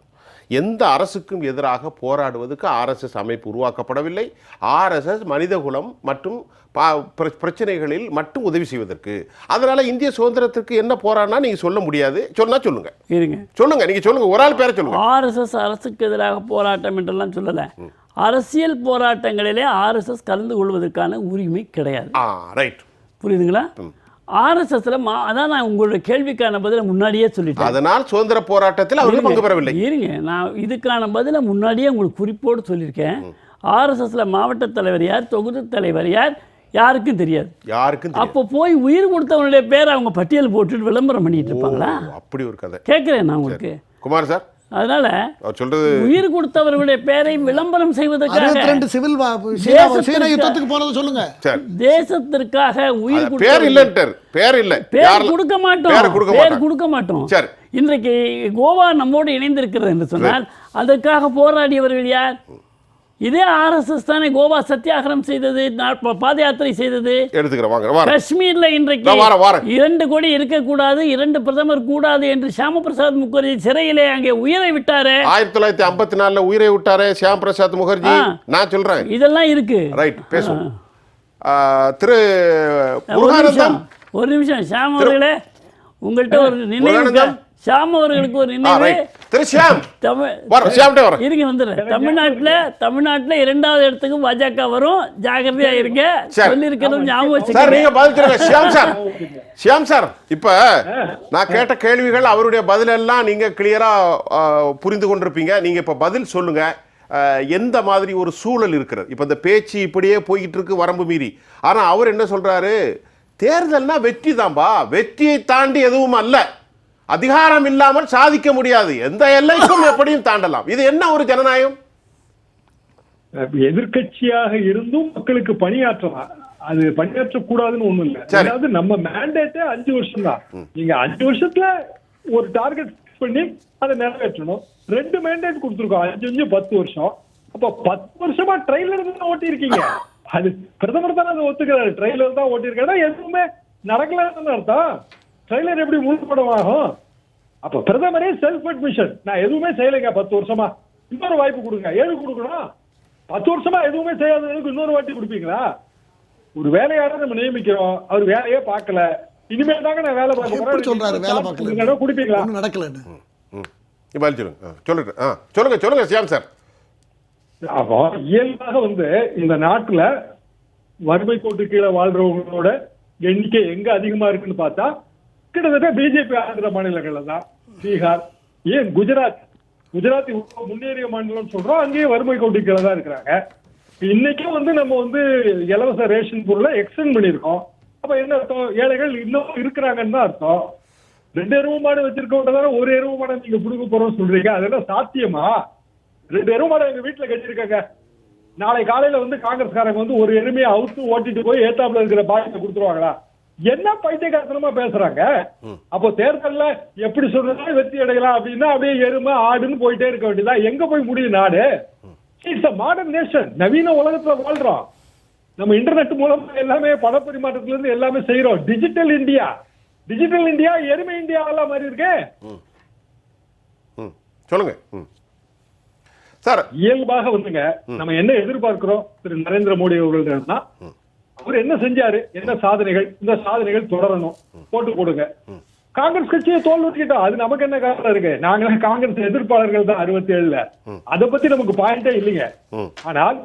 எந்த அரசுக்கும் எதிராக போராடுவதற்கு ஆர்எஸ்எஸ் அமைப்பு உருவாக்கப்படவில்லை. ஆர்எஸ்எஸ் மனிதகுலம் மற்றும் பிரச்சனைகளில் மட்டும் உதவி செய்வதற்கு. அதனால இந்திய சுதந்திரத்திற்கு என்ன போராடினா நீங்க சொல்ல முடியாது. சொன்னா சொல்லுங்க. சொல்லுங்க, நீங்க சொல்லுங்க, ஒரு ஆள் பேரை சொல்லுங்க. ஆர்எஸ்எஸ் அரசுக்கு எதிராக போராட்டம் என்றெல்லாம் சொல்லல. அரசியல் போராட்டங்களிலே ஆர்எஸ்எஸ் கலந்து கொள்வதற்கான உரிமை கிடையாது. ரைட், புரியுதுங்களா? ஆர்எஸ்எஸ்ல அதான் நான் உங்களுடைய கேள்விக்கான பதிலை முன்னாடியே சொல்லிட்டேன். அதனால் சுதந்திர போராட்டத்தில் அவர்கள் பங்கு பெறவில்லை. இருங்க, நான் இதுக்கான பதிலை முன்னாடியே உங்களுக்கு குறிப்போடு சொல்லியிருக்கேன். ஆர்எஸ்எஸ்ல மாவட்ட தலைவர் யார், தொகுதி தலைவர் யார், யாருக்கும் தெரியாது. அப்போ போய் உயிர் கொடுத்தவனுடைய பேரை அவங்க பட்டியல் போட்டுட்டு விளம்பரம் பண்ணிட்டு இருப்பாங்களா? அப்படி ஒரு கதை கேட்கிறேன் நான் உங்களுக்கு. குமார் சார், அதனால சொல்றது உயிர் கொடுத்தவர்களுடைய பேரை விளம்பரம் செய்வதற்காக தேசத்திற்காக உயிர் பேர் கொடுக்க மாட்டோம். இன்றைக்கு கோவா நம்மோடு இணைந்திருக்கிறது என்று சொன்னால் அதற்காக போராடியவர்கள் யார்? இதே ஆர்எஸ்எஸ் தானே கோவா சத்தியாகிரம் செய்தது, பாத யாத்திரை செய்தது. காஷ்மீர்ல இன்றைக்கு 2 கோடி இருக்கக்கூடாது, 2 பிரதமர் கூடாது என்று ஷியாம பிரசாத் முகர்ஜி சிறையிலே அங்கே உயிரை விட்டாரு. 1954 உயிரை விட்டாரு ஷியாம் பிரசாத் முகர்ஜி. நான் சொல்றேன், இதெல்லாம் இருக்கு. ரைட், பேசுவோம். திரு ஒரு நிமிஷம் ஷியாம் அவர்களே, உங்கள்கிட்ட ஒரு நினைவு ஷியாம் அவர்களுக்கு ஒரு நினைவு. இருங்க வந்துடுறேன். தமிழ்நாட்டுல 2வது இடத்துக்கு பாஜக வரும், ஜாகிரதையா இருங்க. சொல்லியிருக்கிறதும் ஞாபகம். ஷியாம் சார், இப்ப நான் கேட்ட கேள்விகள் அவருடைய பதிலெல்லாம் நீங்க கிளியரா புரிந்து கொண்டிருப்பீங்க. நீங்க இப்ப பதில் சொல்லுங்க. எந்த மாதிரி ஒரு சூழல் இருக்கிறது இப்ப இந்த பேச்சு இப்படியே போய்கிட்டு இருக்கு வரம்பு மீறி. ஆனா அவர் என்ன சொல்றாரு, தேர்தல்னா வெற்றி தான்பா, வெற்றியை தாண்டி எதுவும் அல்ல, அதிகாரம் இல்லாமல் சாதிக்க முடியாது, எந்த எல்லைக்கும் எப்படியும் தாண்டலாம். இது என்ன ஒரு ஜனநாயகம்? எதிர்கட்சியாக இருந்தும் மக்களுக்கு பணியாற்றலாம், அது பணியாற்றக்கூடாதுன்னு ஒண்ணும் இல்லை. அதாவது நம்ம மேண்டேட்டே 5 வருஷம் தான். நீங்க 5 வருஷத்துல ஒரு டார்கெட் பண்ணி அதை நிறைவேற்றணும். 2 மேண்டேட் கொடுத்துருக்கோம், 5 10 வருஷம். அப்ப 10 வருஷமா ட்ரெயிலர் தான் ஓட்டி இருக்கீங்க. அது பிரதமர் தானே அதை ஒத்துக்கிறாரு, ட்ரெயிலர் தான் ஓட்டி இருக்காரு, எதுவுமே நடக்கலன்னு அர்த்தம். ட்ரெயிலர் எப்படி முழுப்படமாகும்? அப்ப பிரதமரே செல்ஃப் அட்மிஷன், நான் எதுவுமே செய்யலைங்க 10 வருஷமா, இன்னொரு வாய்ப்பு கொடுங்க. ஏழு கொடுக்கணும். 10 வருஷமா எதுவுமே செய்யாதவங்களுக்கு இன்னொரு வாய்ப்பு கொடுப்பீங்களா? ஒரு வேலையாளர் நம்ம நியமிக்கிறோம், அவர் வேலையே பார்க்கல, இனிமேல் தாங்க நான் வேலை பார்க்க சொல்றாரு, வேலை பார்க்கல, குடிப்பீங்களா? நடக்கல. சொல்லுங்க ஷியாம் சார். அப்போ இயல்பாக இந்த நாட்டுல வறுமை கோட்டு கீழே வாழ்றவங்களோட எண்ணிக்கை எங்க அதிகமா இருக்குன்னு பார்த்தா கிட்டத்தட்ட பிஜேபி ஆளுகிற மாநிலங்கள்ல தான். பீகார், ஏன் குஜராத் முன்னேறிய மாநிலம் சொல்றோம், அங்கேயே வறுமை கோட்டு கீழே தான் இருக்கிறாங்க. இன்னைக்கும் நம்ம இலவச ரேஷன் பொருளை எக்ஸ்டெண்ட் பண்ணியிருக்கோம். அப்ப என்ன அர்த்தம்? ஏழைகள் இன்னும் இருக்கிறாங்கன்னு தான் அர்த்தம். 2 எருவு மாடு வச்சிருக்கவங்க ஒரு எருவு மாடை நீங்க புடுங்க போறோம்னு சொல்றீங்க, அதெல்லாம் சாத்தியமா? 2 எருவு மாடை எங்க வீட்டுல கட்டிருக்காங்க. நாளை காலையில காங்கிரஸ்காரங்க ஒரு எருமையை அவுத்து ஓட்டிட்டு போய் ஏத்தாப்புல இருக்கிற பாய்ச்சை கொடுத்துருவாங்களா? என்ன பைத்தியக்காரத்தனமா பேசுறாங்க? அப்போ தேர்தல்ல எப்படி சொல்றதா வெற்றி அடையலாம் அப்படின்னா அப்படியே எருமை ஆடுன்னு போயிட்டே இருக்க வேண்டியதா? எங்க போய் முடியும் நாடு? It's a modern nation. நவீன உலகத்துல வாழ்றோம். நம்ம இன்டர்நெட் மூலமா எல்லாமே பணப்பரிமாற்றத்துல இருந்து எல்லாமே செய்யறோம். டிஜிட்டல் இந்தியா எருமை இந்தியா எல்லாம் மாதிரி இருக்கு. சொல்லுங்க சார். இயல்பாக நம்ம என்ன எதிர்பார்க்கிறோம் திரு நரேந்திர மோடி அவர்கள்? அவர் என்ன செஞ்சாரு, என்ன சாதனைகள், இந்த சாதனைகள் தொடரணும், போட்டு கொடுங்க. காங்கிரஸ் கட்சியை தோல்விட்டோம், அது நமக்கு என்ன காரணம் இருக்கு? நாங்களே காங்கிரஸ் எதிர்ப்பாளர்கள் தான் 67ல. அதை பத்தி நமக்கு பாயிண்டே இல்லைங்க. ஆனால்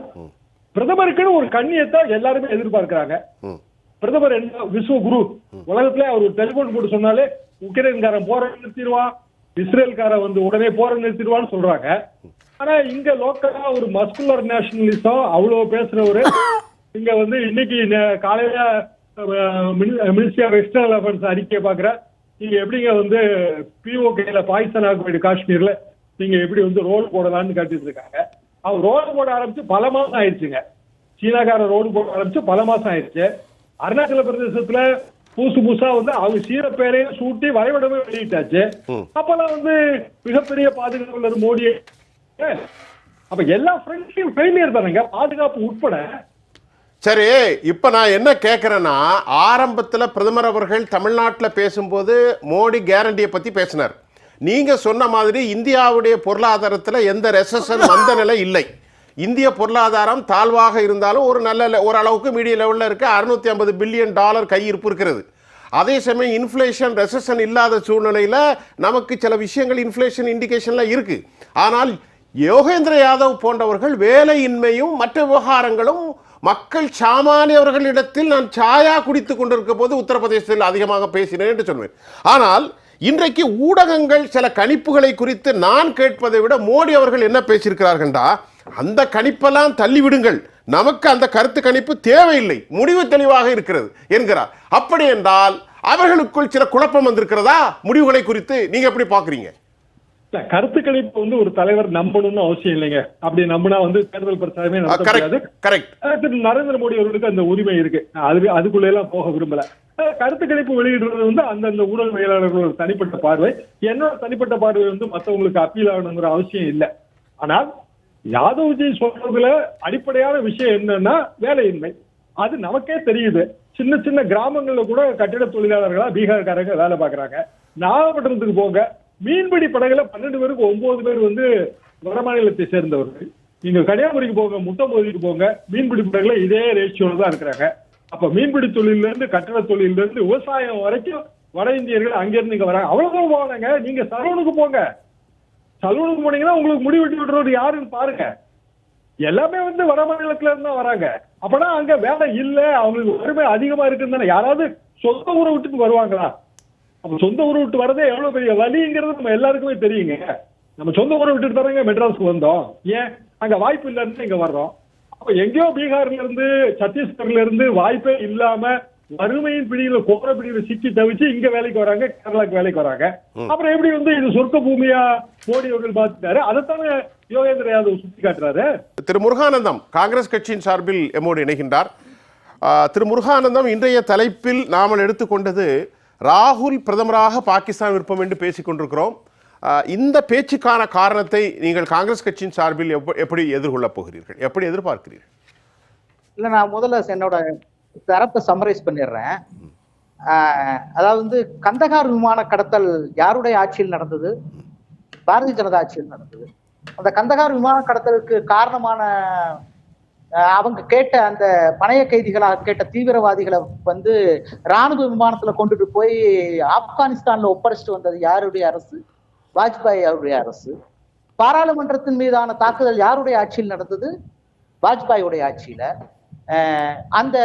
பிரதமருக்குன்னு ஒரு கண்ணியத்தை எல்லாருமே எதிர்பார்க்கிறாங்க. பிரதமர் என்ன விஸ்வ குரு, உலகத்துல அவர் டெலிபோன் போட்டு சொன்னாலே உக்ரைன்காரன் போற நிறுத்திடுவான், இஸ்ரேல்காரன் உடனே போற நிறுத்திடுவான்னு சொல்றாங்க. ஆனா இங்க லோக்கலா ஒரு மஸ்குலர் நேஷனலிசம் அவ்வளவு பேசுறவரு இங்க இன்னைக்கு காலையில மினிஸ்ட்ரி ஆஃப் எக்ஸ்டர்னல் அஃபேர்ஸ் அறிக்கையை பாக்குற, நீங்க எப்படிங்க பிஓகேல பாகிஸ்தான் ஆக்குபைடு காஷ்மீர்ல நீங்க எப்படி ரோடு போடலாம்னு காட்டிட்டு இருக்காங்க. அவர் ரோடு போட ஆரம்பிச்சு பல மாசம் ஆயிடுச்சுங்க. சீனாக்கார ரோடு போட ஆரம்பிச்சு பல மாசம் ஆயிடுச்சு. அருணாச்சல பிரதேசத்துல புதுசா அவங்க சீர பேரையும் சூட்டி வரைபடமே வெளியிட்டாச்சு. அப்பெல்லாம் மிகப்பெரிய பாதுகாப்பு மோடியே. அப்ப எல்லா ஃப்ரெண்ட்ஸையும் ஃபெயிலியர் தானங்க, பாதுகாப்பு உட்பட. சரி, இப்ப நான் என்ன கேட்கிறேன்னா, ஆரம்பத்துல பிரதமர் அவர்கள் தமிழ்நாட்டில் பேசும்போது மோடி கேரண்டியை பத்தி பேசினார். நீங்க சொன்ன மாதிரி இந்தியாவுடைய பொருளாதாரத்தில் எந்த ரெசெஷன் வந்த நிலை இல்லை. இந்திய பொருளாதாரம் தாழ்வாக இருந்தாலும் ஓரளவுக்கு மீடியம் லெவலில் இருக்க $650 பில்லியன் கையிருப்பு இருக்கிறது. அதே சமயம் இன்ஃப்ளேஷன் ரெசெஷன் இல்லாத சூழ்நிலையில் நமக்கு சில விஷயங்கள் இன்ஃப்ளேஷன் இண்டிகேஷன்ல இருக்கு. ஆனால் யோகேந்திர யாதவ் போன்றவர்கள் வேலையின்மையும் மற்ற விவகாரங்களும் மக்கள் சாமானியவர்களிடத்தில் நான் சாயா குடித்து கொண்டிருக்க போது உத்தரப்பிரதேசத்தில் அதிகமாக பேசினேன் என்று சொல்வேன். ஆனால் இன்றைக்கு ஊடகங்கள் சில கணிப்புகளை குறித்து நான் கேட்பதை விட மோடி அவர்கள் என்ன பேசியிருக்கிறார்கள்டா, அந்த கணிப்பெல்லாம் தள்ளிவிடுங்கள், நமக்கு அந்த கருத்து கணிப்பு தேவையில்லை, முடிவு தெளிவாக இருக்கிறது என்கிறார். அப்படி என்றால் அவர்களுக்குள் சில குழப்பம் வந்திருக்கிறதா முடிவுகளை குறித்து? நீங்க எப்படி பாக்குறீங்க? கருத்து கணிப்பு ஒரு தலைவர் நம்பணும்னு அவசியம் இல்லைங்க. அப்படி நம்பினா தேர்தல் பிரச்சாரமே நடத்த முடியாது. திரு நரேந்திர மோடி அவர்களுக்கு அந்த உரிமை இருக்கு. அதுக்குள்ள எல்லாம் போக விரும்பல. கருத்து கணிப்பு வெளியிடுறது அந்தந்த ஊடகவியலாளர்களோட தனிப்பட்ட பார்வை. என்னோட தனிப்பட்ட பார்வை மற்றவங்களுக்கு அப்பீல் ஆகணுங்கிற அவசியம் இல்லை. ஆனால் யாதவ்ஜி சொல்றதுல அடிப்படையான விஷயம் என்னன்னா வேலையின்மை. அது நமக்கே தெரியுது. சின்ன சின்ன கிராமங்கள்ல கூட கட்டிட தொழிலாளர்களா பீகார்காரங்க வேலை பார்க்கறாங்க. நாகப்பட்டினத்துக்கு போங்க, மீன்பிடி படகுல 12 பேருக்கு 9 பேர் வட மாநிலத்தை சேர்ந்தவர்கள். நீங்க கன்னியாகுமரிக்கு போங்க, முட்டமோதிக்கு போங்க, மீன்பிடி படகுல இதே ரேஷியோல தான் இருக்கிறாங்க. அப்ப மீன்பிடி தொழில இருந்து கட்டட தொழில இருந்து விவசாயம் வரைக்கும் வட இந்தியர்கள் அங்கிருந்து இங்க வராங்க. அவ்வளவு போவாங்க. நீங்க சலூனுக்கு போங்க, சலூனுக்கு போனீங்கன்னா உங்களுக்கு முடி வெட்டி விடுறவர் யாருன்னு பாருங்க. எல்லாமே வட மாநிலத்துல இருந்து தான் வராங்க. அப்பனா அங்க வேலை இல்ல, அவங்களுக்கு வறுமை அதிகமா இருக்குன்னு தானே. யாராவது சொந்த ஊரை விட்டுட்டு வருவாங்களா? அப்ப சொந்த ஊரை விட்டு வரதே எவ்வளவு பெரிய வலிங்கிறது நம்ம எல்லாருக்குமே தெரியுங்க. நம்ம சொந்த ஊரை விட்டுட்டு தானங்க மெட்ராஸ்க்கு வந்தோம். ஏன் அங்க வாய்ப்பு இல்லைன்னு இங்க வர்றோம். அப்ப எங்கேயோ பீகார்ல இருந்து சத்தீஸ்கர்ல இருந்து வாய்ப்பே இல்லாம வறுமையின் பிடியில கோர பிடியில சிக்கி தவிச்சு இங்க வேலைக்கு வராங்க, கேரளாக்கு வேலைக்கு வராங்க. அப்புறம் எப்படி இது சொர்க்க பூமியா மோடி அவர்கள் பார்த்துட்டாரு? அதைத்தானே யோகேந்திர யாதவ் சுட்டி காட்டுறாரு. திரு முருகானந்தம் காங்கிரஸ் கட்சியின் சார்பில் எம்மோடு இணைகின்றார். திரு முருகானந்தம், இன்றைய தலைப்பில் நாமல் எடுத்துக்கொண்டது ராகுல் பிரதமராக பாகிஸ்தான் விருப்பம் என்று பேசிக் கொண்டிருக்கிறோம். இந்த பேச்சுக்கான காரணத்தை நீங்கள் காங்கிரஸ் கட்சியின் சார்பில் எப்படி எதிர்கொள்ளப் போகிறீர்கள், எப்படி எதிர்பார்க்கிறீர்கள்? இல்லை, நான் முதல்ல என்னோட தரப்பை சம்மரைஸ் பண்ணிடுறேன். அதாவது கந்தகார் விமான கடத்தல் யாருடைய ஆட்சியில் நடந்தது? பாரதிய ஜனதா ஆட்சியில் நடந்தது. அந்த கந்தகார் விமான கடத்தலுக்கு காரணமான அவங்க கேட்ட அந்த பணைய கைதிகளாக கேட்ட தீவிரவாதிகளை ராணுவ விமானத்துல கொண்டுட்டு போய் ஆப்கானிஸ்தான்ல ஒப்படைச்சிட்டு வந்தது யாருடைய அரசு? வாஜ்பாய் அவருடைய அரசு. பாராளுமன்றத்தின் மீதான தாக்குதல் யாருடைய ஆட்சியில் நடந்தது? வாஜ்பாயுடைய ஆட்சியில. அந்த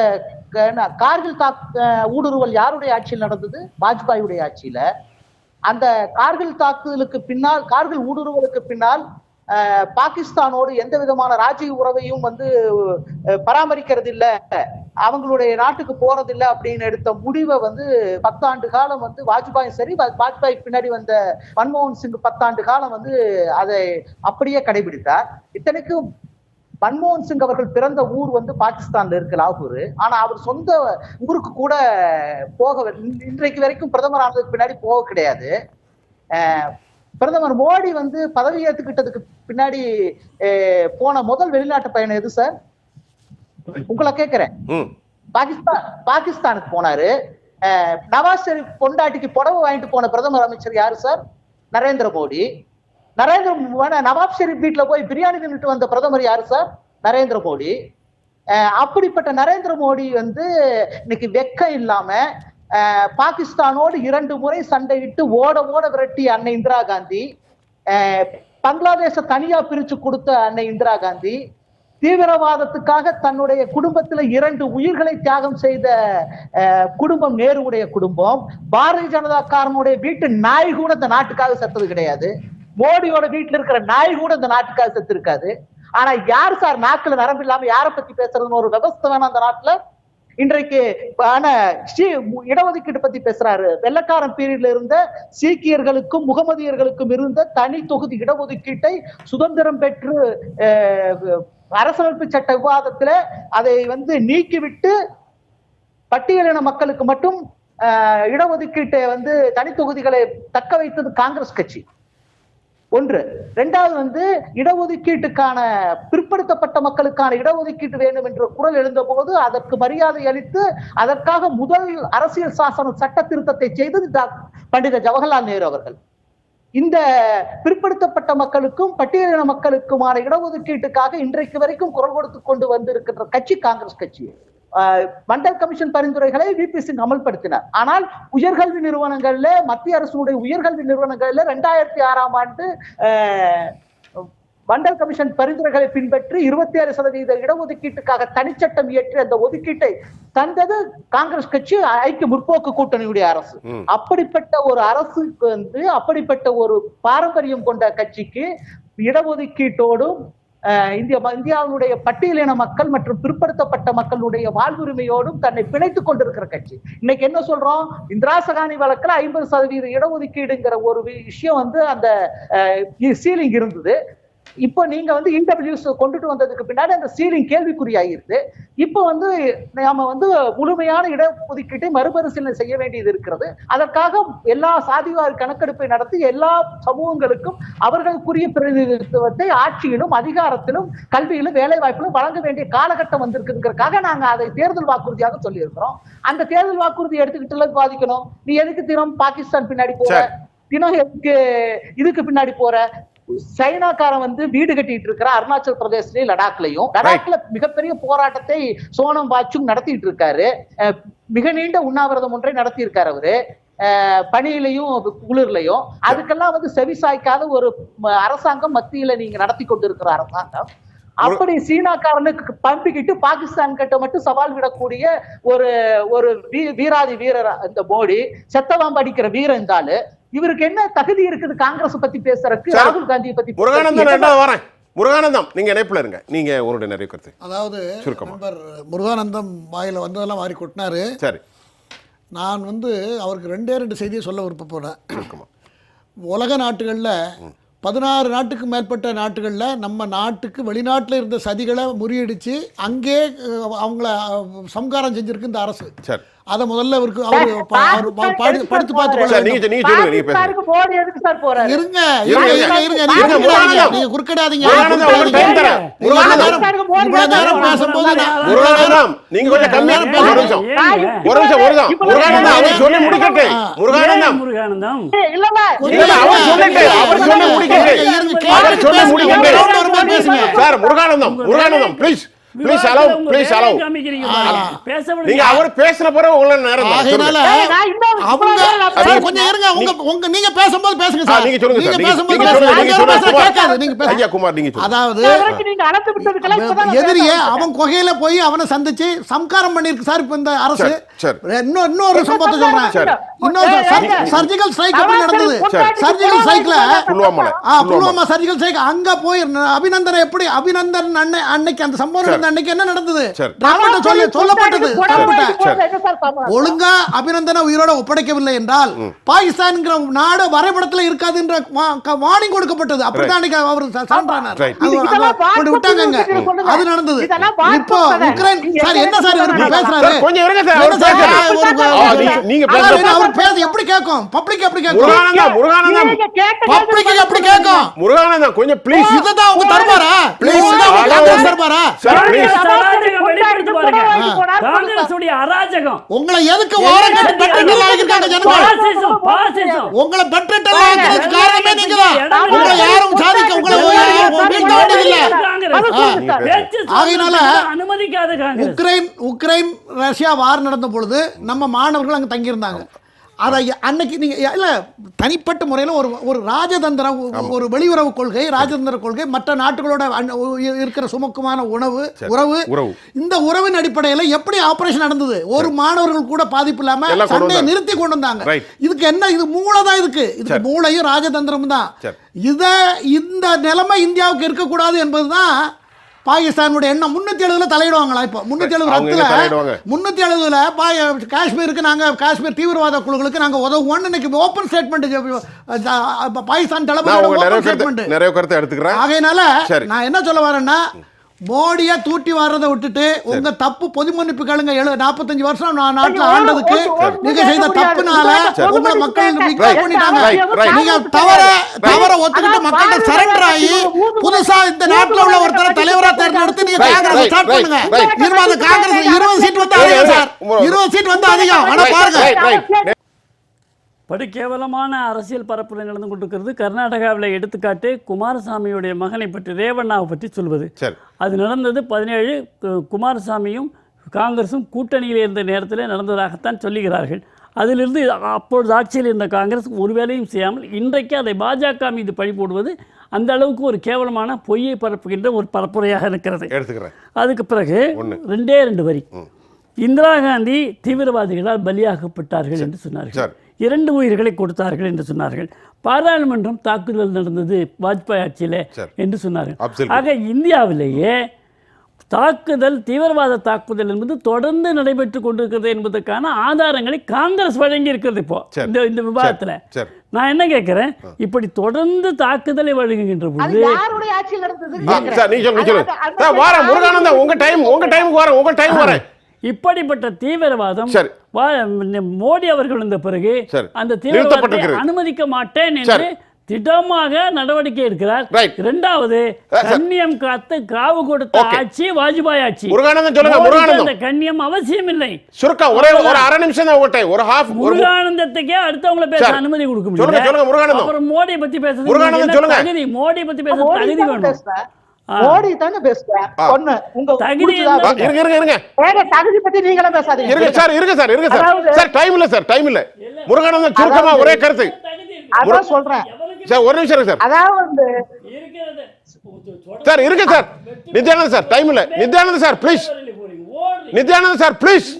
கார்கில் ஊடுருவல் யாருடைய ஆட்சியில் நடந்தது? வாஜ்பாயுடைய ஆட்சியில. அந்த கார்கில் தாக்குதலுக்கு பின்னால், கார்கில் ஊடுருவலுக்கு பின்னால் பாகிஸ்தானோடு எந்த விதமான ராஜ்ய உறவையும் பராமரிக்கிறது இல்ல, அவங்களுடைய நாட்டுக்கு போறதில்லை அப்படின்னு எடுத்த முடிவை 10 ஆண்டு காலம் வாஜ்பாயும் சரி, வாஜ்பாய்க்கு பின்னாடி வந்த மன்மோகன் சிங் 10 ஆண்டு காலம் அதை அப்படியே கடைபிடித்தார். இத்தனைக்கும் மன்மோகன் சிங் அவர்கள் பிறந்த ஊர் பாகிஸ்தான்ல இருக்கு, லாகூர். ஆனா அவர் சொந்த ஊருக்கு கூட போக இன்றைக்கு வரைக்கும் பிரதமர் ஆனதுக்கு பின்னாடி போக கிடையாது. பிரதமர் மோடி பதவி ஏற்றுக்கிட்டதுக்கு பின்னாடி போன முதல் வெளிநாட்டு பயணம் எது சார்? உங்களை கேட்கிறேன். பாகிஸ்தானுக்கு போனாரு. நவாஸ் ஷெரீப் பொண்டாட்டிக்கு புடவை வாங்கிட்டு போன பிரதமர் அமைச்சர் யாரு சார்? நரேந்திர மோடி. நவாப் ஷெரீப் வீட்டுல போய் பிரியாணி தின்னுட்டு வந்த பிரதமர் யாரு சார்? நரேந்திர மோடி. அப்படிப்பட்ட நரேந்திர மோடி இன்னைக்கு வெக்கம் இல்லாம பாகிஸ்தானோடு 2 முறை சண்டையிட்டு ஓட விரட்டி அன்னை இந்திரா காந்தி, பங்களாதேஷ தனியா பிரிச்சு கொடுத்த அன்னை இந்திரா காந்தி, தீவிரவாதத்துக்காக தன்னுடைய குடும்பத்துல 2 உயிர்களை தியாகம் செய்த குடும்பம் நேருடைய குடும்பம். பாரதிய ஜனதாக்காரனுடைய வீட்டு நாய் கூட இந்த நாட்டுக்காக செத்தது கிடையாது. மோடியோட வீட்டுல இருக்கிற நாய் கூட இந்த நாட்டுக்காக செத்து இருக்காது. ஆனா யார் சார் நாக்குல நரம்பு இல்லாம யாரை பத்தி பேசுறதுன்னு ஒரு விவஸ்தை வேணும் அந்த நாட்டுல. இன்றைக்கு இடஒதுக்கீடு பத்தி பேசுறாரு. வெள்ளக்காரன் பீரியட்ல இருந்த சீக்கியர்களுக்கும் முகமதியர்களுக்கும் இருந்த தனி தொகுதி இடஒதுக்கீட்டை சுதந்திரம் பெற்று அரசமைப்பு சட்ட விவாதத்துல அதை நீக்கிவிட்டு பட்டியலின மக்களுக்கு மட்டும் இடஒதுக்கீட்டை தனி தொகுதிகளை தக்க வைத்தது காங்கிரஸ் கட்சி. ஒன்று. ரெண்டாவது இடஒதுக்கீட்டுக்கான பிற்படுத்தப்பட்ட மக்களுக்கான இடஒதுக்கீட்டு வேண்டும் என்ற குரல் எழுந்த போது அதற்கு மரியாதை அளித்து அதற்காக முதல் அரசியல் சாசன சட்ட திருத்தத்தை செய்தது பண்டித ஜவஹர்லால் நேரு அவர்கள். இந்த பிற்படுத்தப்பட்ட மக்களுக்கும் பட்டியலின மக்களுக்குமான இடஒதுக்கீட்டுக்காக இன்றைக்கு வரைக்கும் குரல் கொடுத்து கொண்டு வந்திருக்கின்ற கட்சி காங்கிரஸ் கட்சி. மண்டல் கமிஷன் பரிந்துரைகளை விபி சிங் அமல்படுத்தினார். ஆனால் உயர்கல்வி நிறுவனங்கள்ல, மத்திய அரசுடைய உயர்கல்வி நிறுவனங்கள்ல 2006ஆம் ஆண்டு மண்டல் கமிஷன் பரிந்துரைகளை பின்பற்றி 26% இடஒதுக்கீட்டுக்காக தனிச்சட்டம் இயற்றி அந்த ஒதுக்கீட்டை தந்தது காங்கிரஸ் கட்சி, ஐக்கிய முற்போக்கு கூட்டணியுடைய அரசு. அப்படிப்பட்ட ஒரு அரசுக்கு அப்படிப்பட்ட ஒரு பாரம்பரியம் கொண்ட கட்சிக்கு இடஒதுக்கீட்டோடும் இந்தியாவுடைய பட்டியலின மக்கள் மற்றும் பிற்படுத்தப்பட்ட மக்களுடைய வாழ்வுரிமையோடும் தன்னை பிணைத்துக் கொண்டிருக்கிற கட்சி. இன்னைக்கு என்ன சொல்றோம்? இந்திரா சகானி வழக்குல 50% இடஒதுக்கீடுங்கிற ஒரு விஷயம் அந்த சீலிங் இருந்தது. இப்போ நீங்க இடபிள்யூஎஸ் கொண்டுட்டு வந்ததுக்கு பின்னாடி அந்த சீலிங் கேள்விக்குறியாயிருது. இப்போ நாம முழுமையான இடஒதுக்கீட்டை மறுபரிசீலனை செய்ய வேண்டியது இருக்கிறது. அதற்காக எல்லா சாதிவாரி கணக்கெடுப்பை நடத்தி எல்லா சமூகங்களுக்கும் அவர்களுக்குரிய பிரதிநிதித்துவத்தை ஆட்சியிலும் அதிகாரத்திலும் கல்வியிலும் வேலை வாய்ப்பிலும் வழங்க வேண்டிய காலகட்டம் வந்திருக்குங்கிறதுக்காக நாங்க அதை தேர்தல் வாக்குறுதியாக சொல்லி இருக்கிறோம். அந்த தேர்தல் வாக்குறுதி எடுத்துக்கிட்டு பாதிக்கணும். நீ எதுக்கு தினம் பாகிஸ்தான் பின்னாடி போற, தினம் எதுக்கு இதுக்கு பின்னாடி போற? சைனாக்காரன் வீடு கட்டிட்டு இருக்கிற அருணாச்சல் பிரதேசலையும் லடாக்ல மிகப்பெரிய போராட்டத்தை சோனம் வாச்சுங் நடத்திட்டு இருக்காரு. மிக நீண்ட உண்ணாவிரதம் ஒன்றை நடத்தி இருக்காரு அவரு. பனியிலையும் குளிர்லையும் அதுக்கெல்லாம் வந்து செவிசாய்க்காத ஒரு அரசாங்கம் மத்தியில நீங்க நடத்தி கொண்டு இருக்கிற அரசாங்கம். அப்படி சீனாக்காரனுக்கு பம்பிக்கிட்டு பாகிஸ்தான் கிட்ட மட்டும் சவால் விடக்கூடிய ஒரு ஒரு வீராதி வீரர் இந்த மோடி, செத்தவாம் படிக்கிற வீரன் இருந்தாலும் இவருக்கு என்ன தகுதி இருக்குது காங்கிரஸ் பத்தி பேசுறதுக்கு, ராகுல் காந்தியை பத்தி? முருகானந்தம், நீங்க இணைப்புல இருங்க, நீங்க உங்களுடைய நிறைய கருத்து. அதாவது நண்பர் முருகானந்தம் வாயில வந்ததெல்லாம் வாரி கொட்டினாரு. சரி, நான் வந்து அவருக்கு 2 செய்தியை சொல்ல விருப்பப்படுறேன். உலக நாட்டுகளில் 16 நாட்டுக்கு மேற்பட்ட நாட்டுகளில் நம்ம நாட்டுக்கு வெளிநாட்டில் இருந்த சதிகளை முறியடிச்சு அங்கே அவங்கள சம்காரம் செஞ்சிருக்கு இந்த அரசு. சரி, அத முதல்ல அவருக்கு படித்து பார்த்து நீங்க குறுக்கிடாதீங்க. பேசும்போது ப்ளீஸ் அலோவ் நீங்க அவர் பேசுற பிறகு உங்கள நேரம் கொஞ்சம் இருங்க. உங்க நீங்க பேசும்போது பேசுங்க சார். நீங்க சொல்லுங்க சார். நீங்க பேசும்போது நீங்க பேசுங்க. ஐயா குமார், நீங்க சொல்லுங்க. அதாவது எதிரியே அவன் கொகையில போய் அவனை சந்திச்சு சம்காரம் பண்ணிருக்கு சார் இப்ப இந்த அரசு. இன்னொரு சம்பவத்தை சொல்றேன். இன்னொரு சர்ஜிக்கல் ஸ்ட்ரைக் எப்படி நடந்தது? சர்ஜிக்கல் ஸ்ட்ரைக்ல புல்வாமா சர்ஜிக்கல் ஸ்ட்ரைக் அங்க போய் அபிநந்தனை எப்படி அபிநந்தன் அன்னைக்கு அந்த சம்பவம் அன்னைக்கு என்ன நடந்தது? சொல்லப்பட்டது ஒழுங்கா அபிநந்தனை உயிரோட ஒப்படைக்கவில்லை என்றால் பாகிஸ்தான் நாடு வரைபடத்தில் இருக்காது என்ற வார்னிங் கொடுக்கப்பட்டது. அப்படித்தான் அன்னைக்கு அவர் விட்டாங்க. அது நடந்தது. இப்போ உக்ரைன் சார் என்ன சார் பேசுறாரு? அவர் பேச எப்படி கேட்கும்? பப்ளிக் எப்படி கேட்கும்? பப்ளிக் எப்படி கேட்கும்? முருகானந்தம் கொஞ்சம் ப்ளீஸ். இதுதான் அவங்க தருமாரா? ப்ளீஸ் தருமாரா? உங்களை எதுக்கு உங்களை காரணமே நீங்க தான். உங்களை யாரும் சாதிக்க உக்ரைன் ரஷ்யா வார் நடந்த பொழுது நம்ம மாணவர்கள் அங்க தங்கியிருந்தாங்க. அதை அன்னைக்கு நீங்க இல்ல தனிப்பட்ட முறையில் ஒரு ராஜதந்திர ஒரு வெளியுறவு கொள்கை, ராஜதந்திர கொள்கை, மற்ற நாட்டுகளோட இருக்கிற சுமூகமான உறவு, இந்த உறவின் அடிப்படையில் எப்படி ஆபரேஷன் நடந்தது? ஒரு மாணவர்கள் கூட பாதிப்பு இல்லாம சண்டையை நிறுத்தி கொண்டு வந்தாங்க. இதுக்கு என்ன? இது மூளைதான். இதுக்கு மூளையும் ராஜதந்திரமும் தான். இந்த நிலைமை இந்தியாவுக்கு இருக்கக்கூடாது என்பதுதான் பாகிஸ்தானுடைய எண்ணம். 370 தலையிடுவாங்களா? இப்போ 370 காஷ்மீருக்கு நாங்க காஷ்மீர் தீவிரவாத குழுக்களுக்கு நாங்க உதவுவோம்னு இன்னைக்கு ஓபன் ஸ்டேட்மெண்ட் பாகிஸ்தான் தலைமை நிறைய கருத்தை எடுத்துக்கிறேன். ஆகையினால நான் என்ன சொல்ல வரேன்னா, மோடியை தூட்டி வர்றதை விட்டுட்டு உங்க தப்பு பொது மன்னிப்பு கேளுங்க. 45 வருஷம் நாட்டில் ஆண்டதுக்கு நீங்க செய்த தப்புனால உங்களை மக்கள் பண்ணிட்டாங்க. நீங்க தவற ஒத்துக்கிட்டு மக்கள் சரண்டர் ஆகி புதுசா இந்த நாட்டில் உள்ள ஒருத்தர தலைவரா தேர்ந்தெடுத்து நீங்க காங்கிரஸ் ஸ்டார்ட் பண்ணுங்க. காங்கிரஸ் 20 சீட் வந்து அதிகம் சார். 20 சீட் வந்து அதிகம். ஆனா பாருங்க, படு கேவலமான அரசியல் பரப்புரை நடந்து கொண்டிருக்கிறது. கர்நாடகாவில் எடுத்துக்காட்டு குமாரசாமியுடைய மகனை பற்றி, ரேவண்ணாவை பற்றி சொல்வது. அது நடந்தது 17 குமாரசாமியும் காங்கிரஸும் கூட்டணியில் இருந்த நேரத்தில் நடந்ததாகத்தான் சொல்லுகிறார்கள். அதிலிருந்து அப்பொழுது ஆட்சியில் இருந்த காங்கிரஸ் ஒரு வேலையும் செய்யாமல் இன்றைக்கு அதை பாஜக மீது பழி போடுவது அந்த அளவுக்கு ஒரு கேவலமான பொய்யை பரப்புகின்ற ஒரு பரப்புரையாக இருக்கிறது. அதுக்கு பிறகு 2 வரி. இந்திரா காந்தி தீவிரவாதிகளால் பலியாகப்பட்டார்கள் என்று சொன்னார்கள். 2 உயிர்களை கொடுத்தார்கள் என்று சொன்னார்கள். பாராளுமன்றம் தாக்குதல் நடந்தது வாஜ்பாய் ஆட்சியில் என்று சொன்னார்கள். ஆக இந்தியாவிலேயே தாக்குதல், தீவிரவாத தாக்குதல் என்பது தொடர்ந்து நடைபெற்றுக் கொண்டிருக்கிறது என்பதற்கான ஆதாரங்களை காங்கிரஸ் வழங்கி இருக்கிறது. இப்போ இந்த விவாதத்தில் நான் என்ன கேட்கிறேன், இப்படி தொடர்ந்து தாக்குதலை வழங்குகின்ற பொழுது இப்படிப்பட்ட தீவிரவாதம் மோடி அவர்கள் வந்த பிறகு அந்த தீவிரவாதத்தை அனுமதிக்க மாட்டேன் என்று திட்டமாக நடவடிக்கை எடுக்கிறார். 2வது, கண்ணியம் காத்து காவு கொடுத்த ஆட்சி வாஜ்பாய் ஆட்சி. அந்த கண்ணியம் அவசியம் இல்லை. முருகானந்தத்துக்கே அடுத்தவங்களை பேச அனுமதி கொடுக்க முடியல. அப்புறம் மோடியை பத்தி பேசுறது தகுதி வேணும். மோடி தானே பேசுறேன் ஒண்ணு உங்க தகுதி தகுதி பத்தி நீங்களும் பேசாதீங்க. இருங்க சார் டைம் இல்ல முருகானந்தம் சுருக்கமா ஒரே கருத்து அதான் சொல்றேன் சார். ஒரு நிமிஷம் சார். அதாவது சார் இருங்க சார். நித்யானந்த் சார் டைம் இல்ல. Nityanand sir please. Nityanand sir please.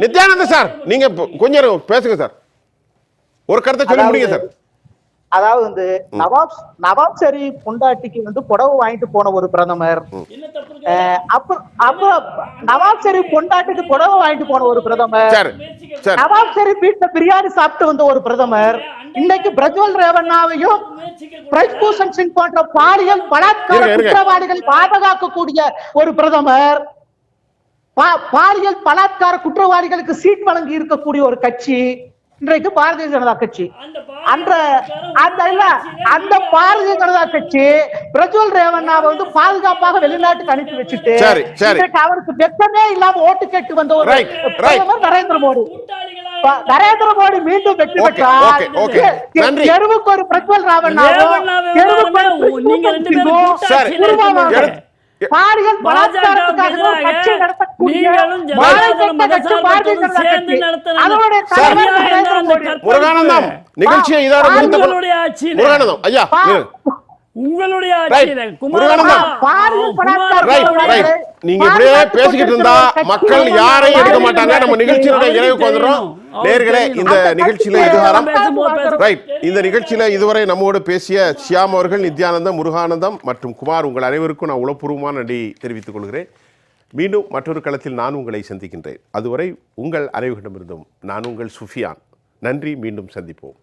Nityanand sir நீங்க கொஞ்சம் பேசுங்க சார். ஒரு கருத்தை சொல்லி முடிங்க சார். அதாவது வந்து நவாப் ஷெரீப் பொண்டாட்டிக்கு வந்து புடவை வாங்கிட்டு போன ஒரு பிரதமர், அப்ப நவாப் ஷெரீப் பொண்டாட்டிக்கு புடவை வாங்கிட்டு போன ஒரு பிரதமர், நவாப் ஷெரீப் வீட்டுல பிரியாணி சாப்பிட்டு வந்த ஒரு பிரதமர், இன்னைக்கு பிரஜ்வல் ரேவண்ணாவையும் பிரஜ்பூஷன் சிங் போன்ற பாலியல் பலாத்கார குற்றவாளிகளை பாதுகாக்கக்கூடிய ஒரு பிரதமர், பாலியல் பலாத்கார குற்றவாளிகளுக்கு சீட் வழங்கி இருக்கக்கூடிய ஒரு கட்சி இன்றைக்கு பாரதிய ஜனதா கட்சி. அந்த பாரதிய ஜனதா கட்சி பிரஜ்வல் ரேவண்ணாவை வந்து பாதுகாப்பாக வெளிநாட்டுக்கு அனுப்பி வச்சுட்டு அவருக்கு வெக்கமே இல்லாம ஓட்டு கேட்டு வந்த ஒரு பிரதமர் நரேந்திர மோடி. நரேந்திர மோடி மீண்டும் வெற்றி பெற்றால் தெருவுக்கு ஒரு பிரஜ்வல் ரேவண்ணாவும் பாலியல் பலாத்காரத்துக்காக கட்சி நடத்தக்கூடிய முருகானந்தம் நிகழ்ச்சியை இதோட முருகானந்தம் ஐயா உங்களுடைய நீங்க இப்படியே பேசிக்கிட்டு இருந்தா மக்கள் யாரையும் எடுக்க மாட்டாங்க. நம்ம நிகழ்ச்சியினுடைய நிறைவுக்கு வந்துடும். நேயர்களே, இந்த நிகழ்ச்சியில இதுகாரம் ரைட். இந்த நிகழ்ச்சியில இதுவரை நம்மோடு பேசிய ஷியாம் அவர்கள், நித்யானந்தம், முருகானந்தம் மற்றும் குமார், உங்கள் அனைவருக்கும் நான் உளப்பூர்வமான நன்றி தெரிவித்துக் கொள்கிறேன். மீண்டும் மற்றொரு களத்தில் நான் உங்களை சந்திக்கின்றேன். அதுவரை உங்கள் அனைவரிடமிருந்தும் நான் உங்கள் சுஃபியான். நன்றி. மீண்டும் சந்திப்போம்.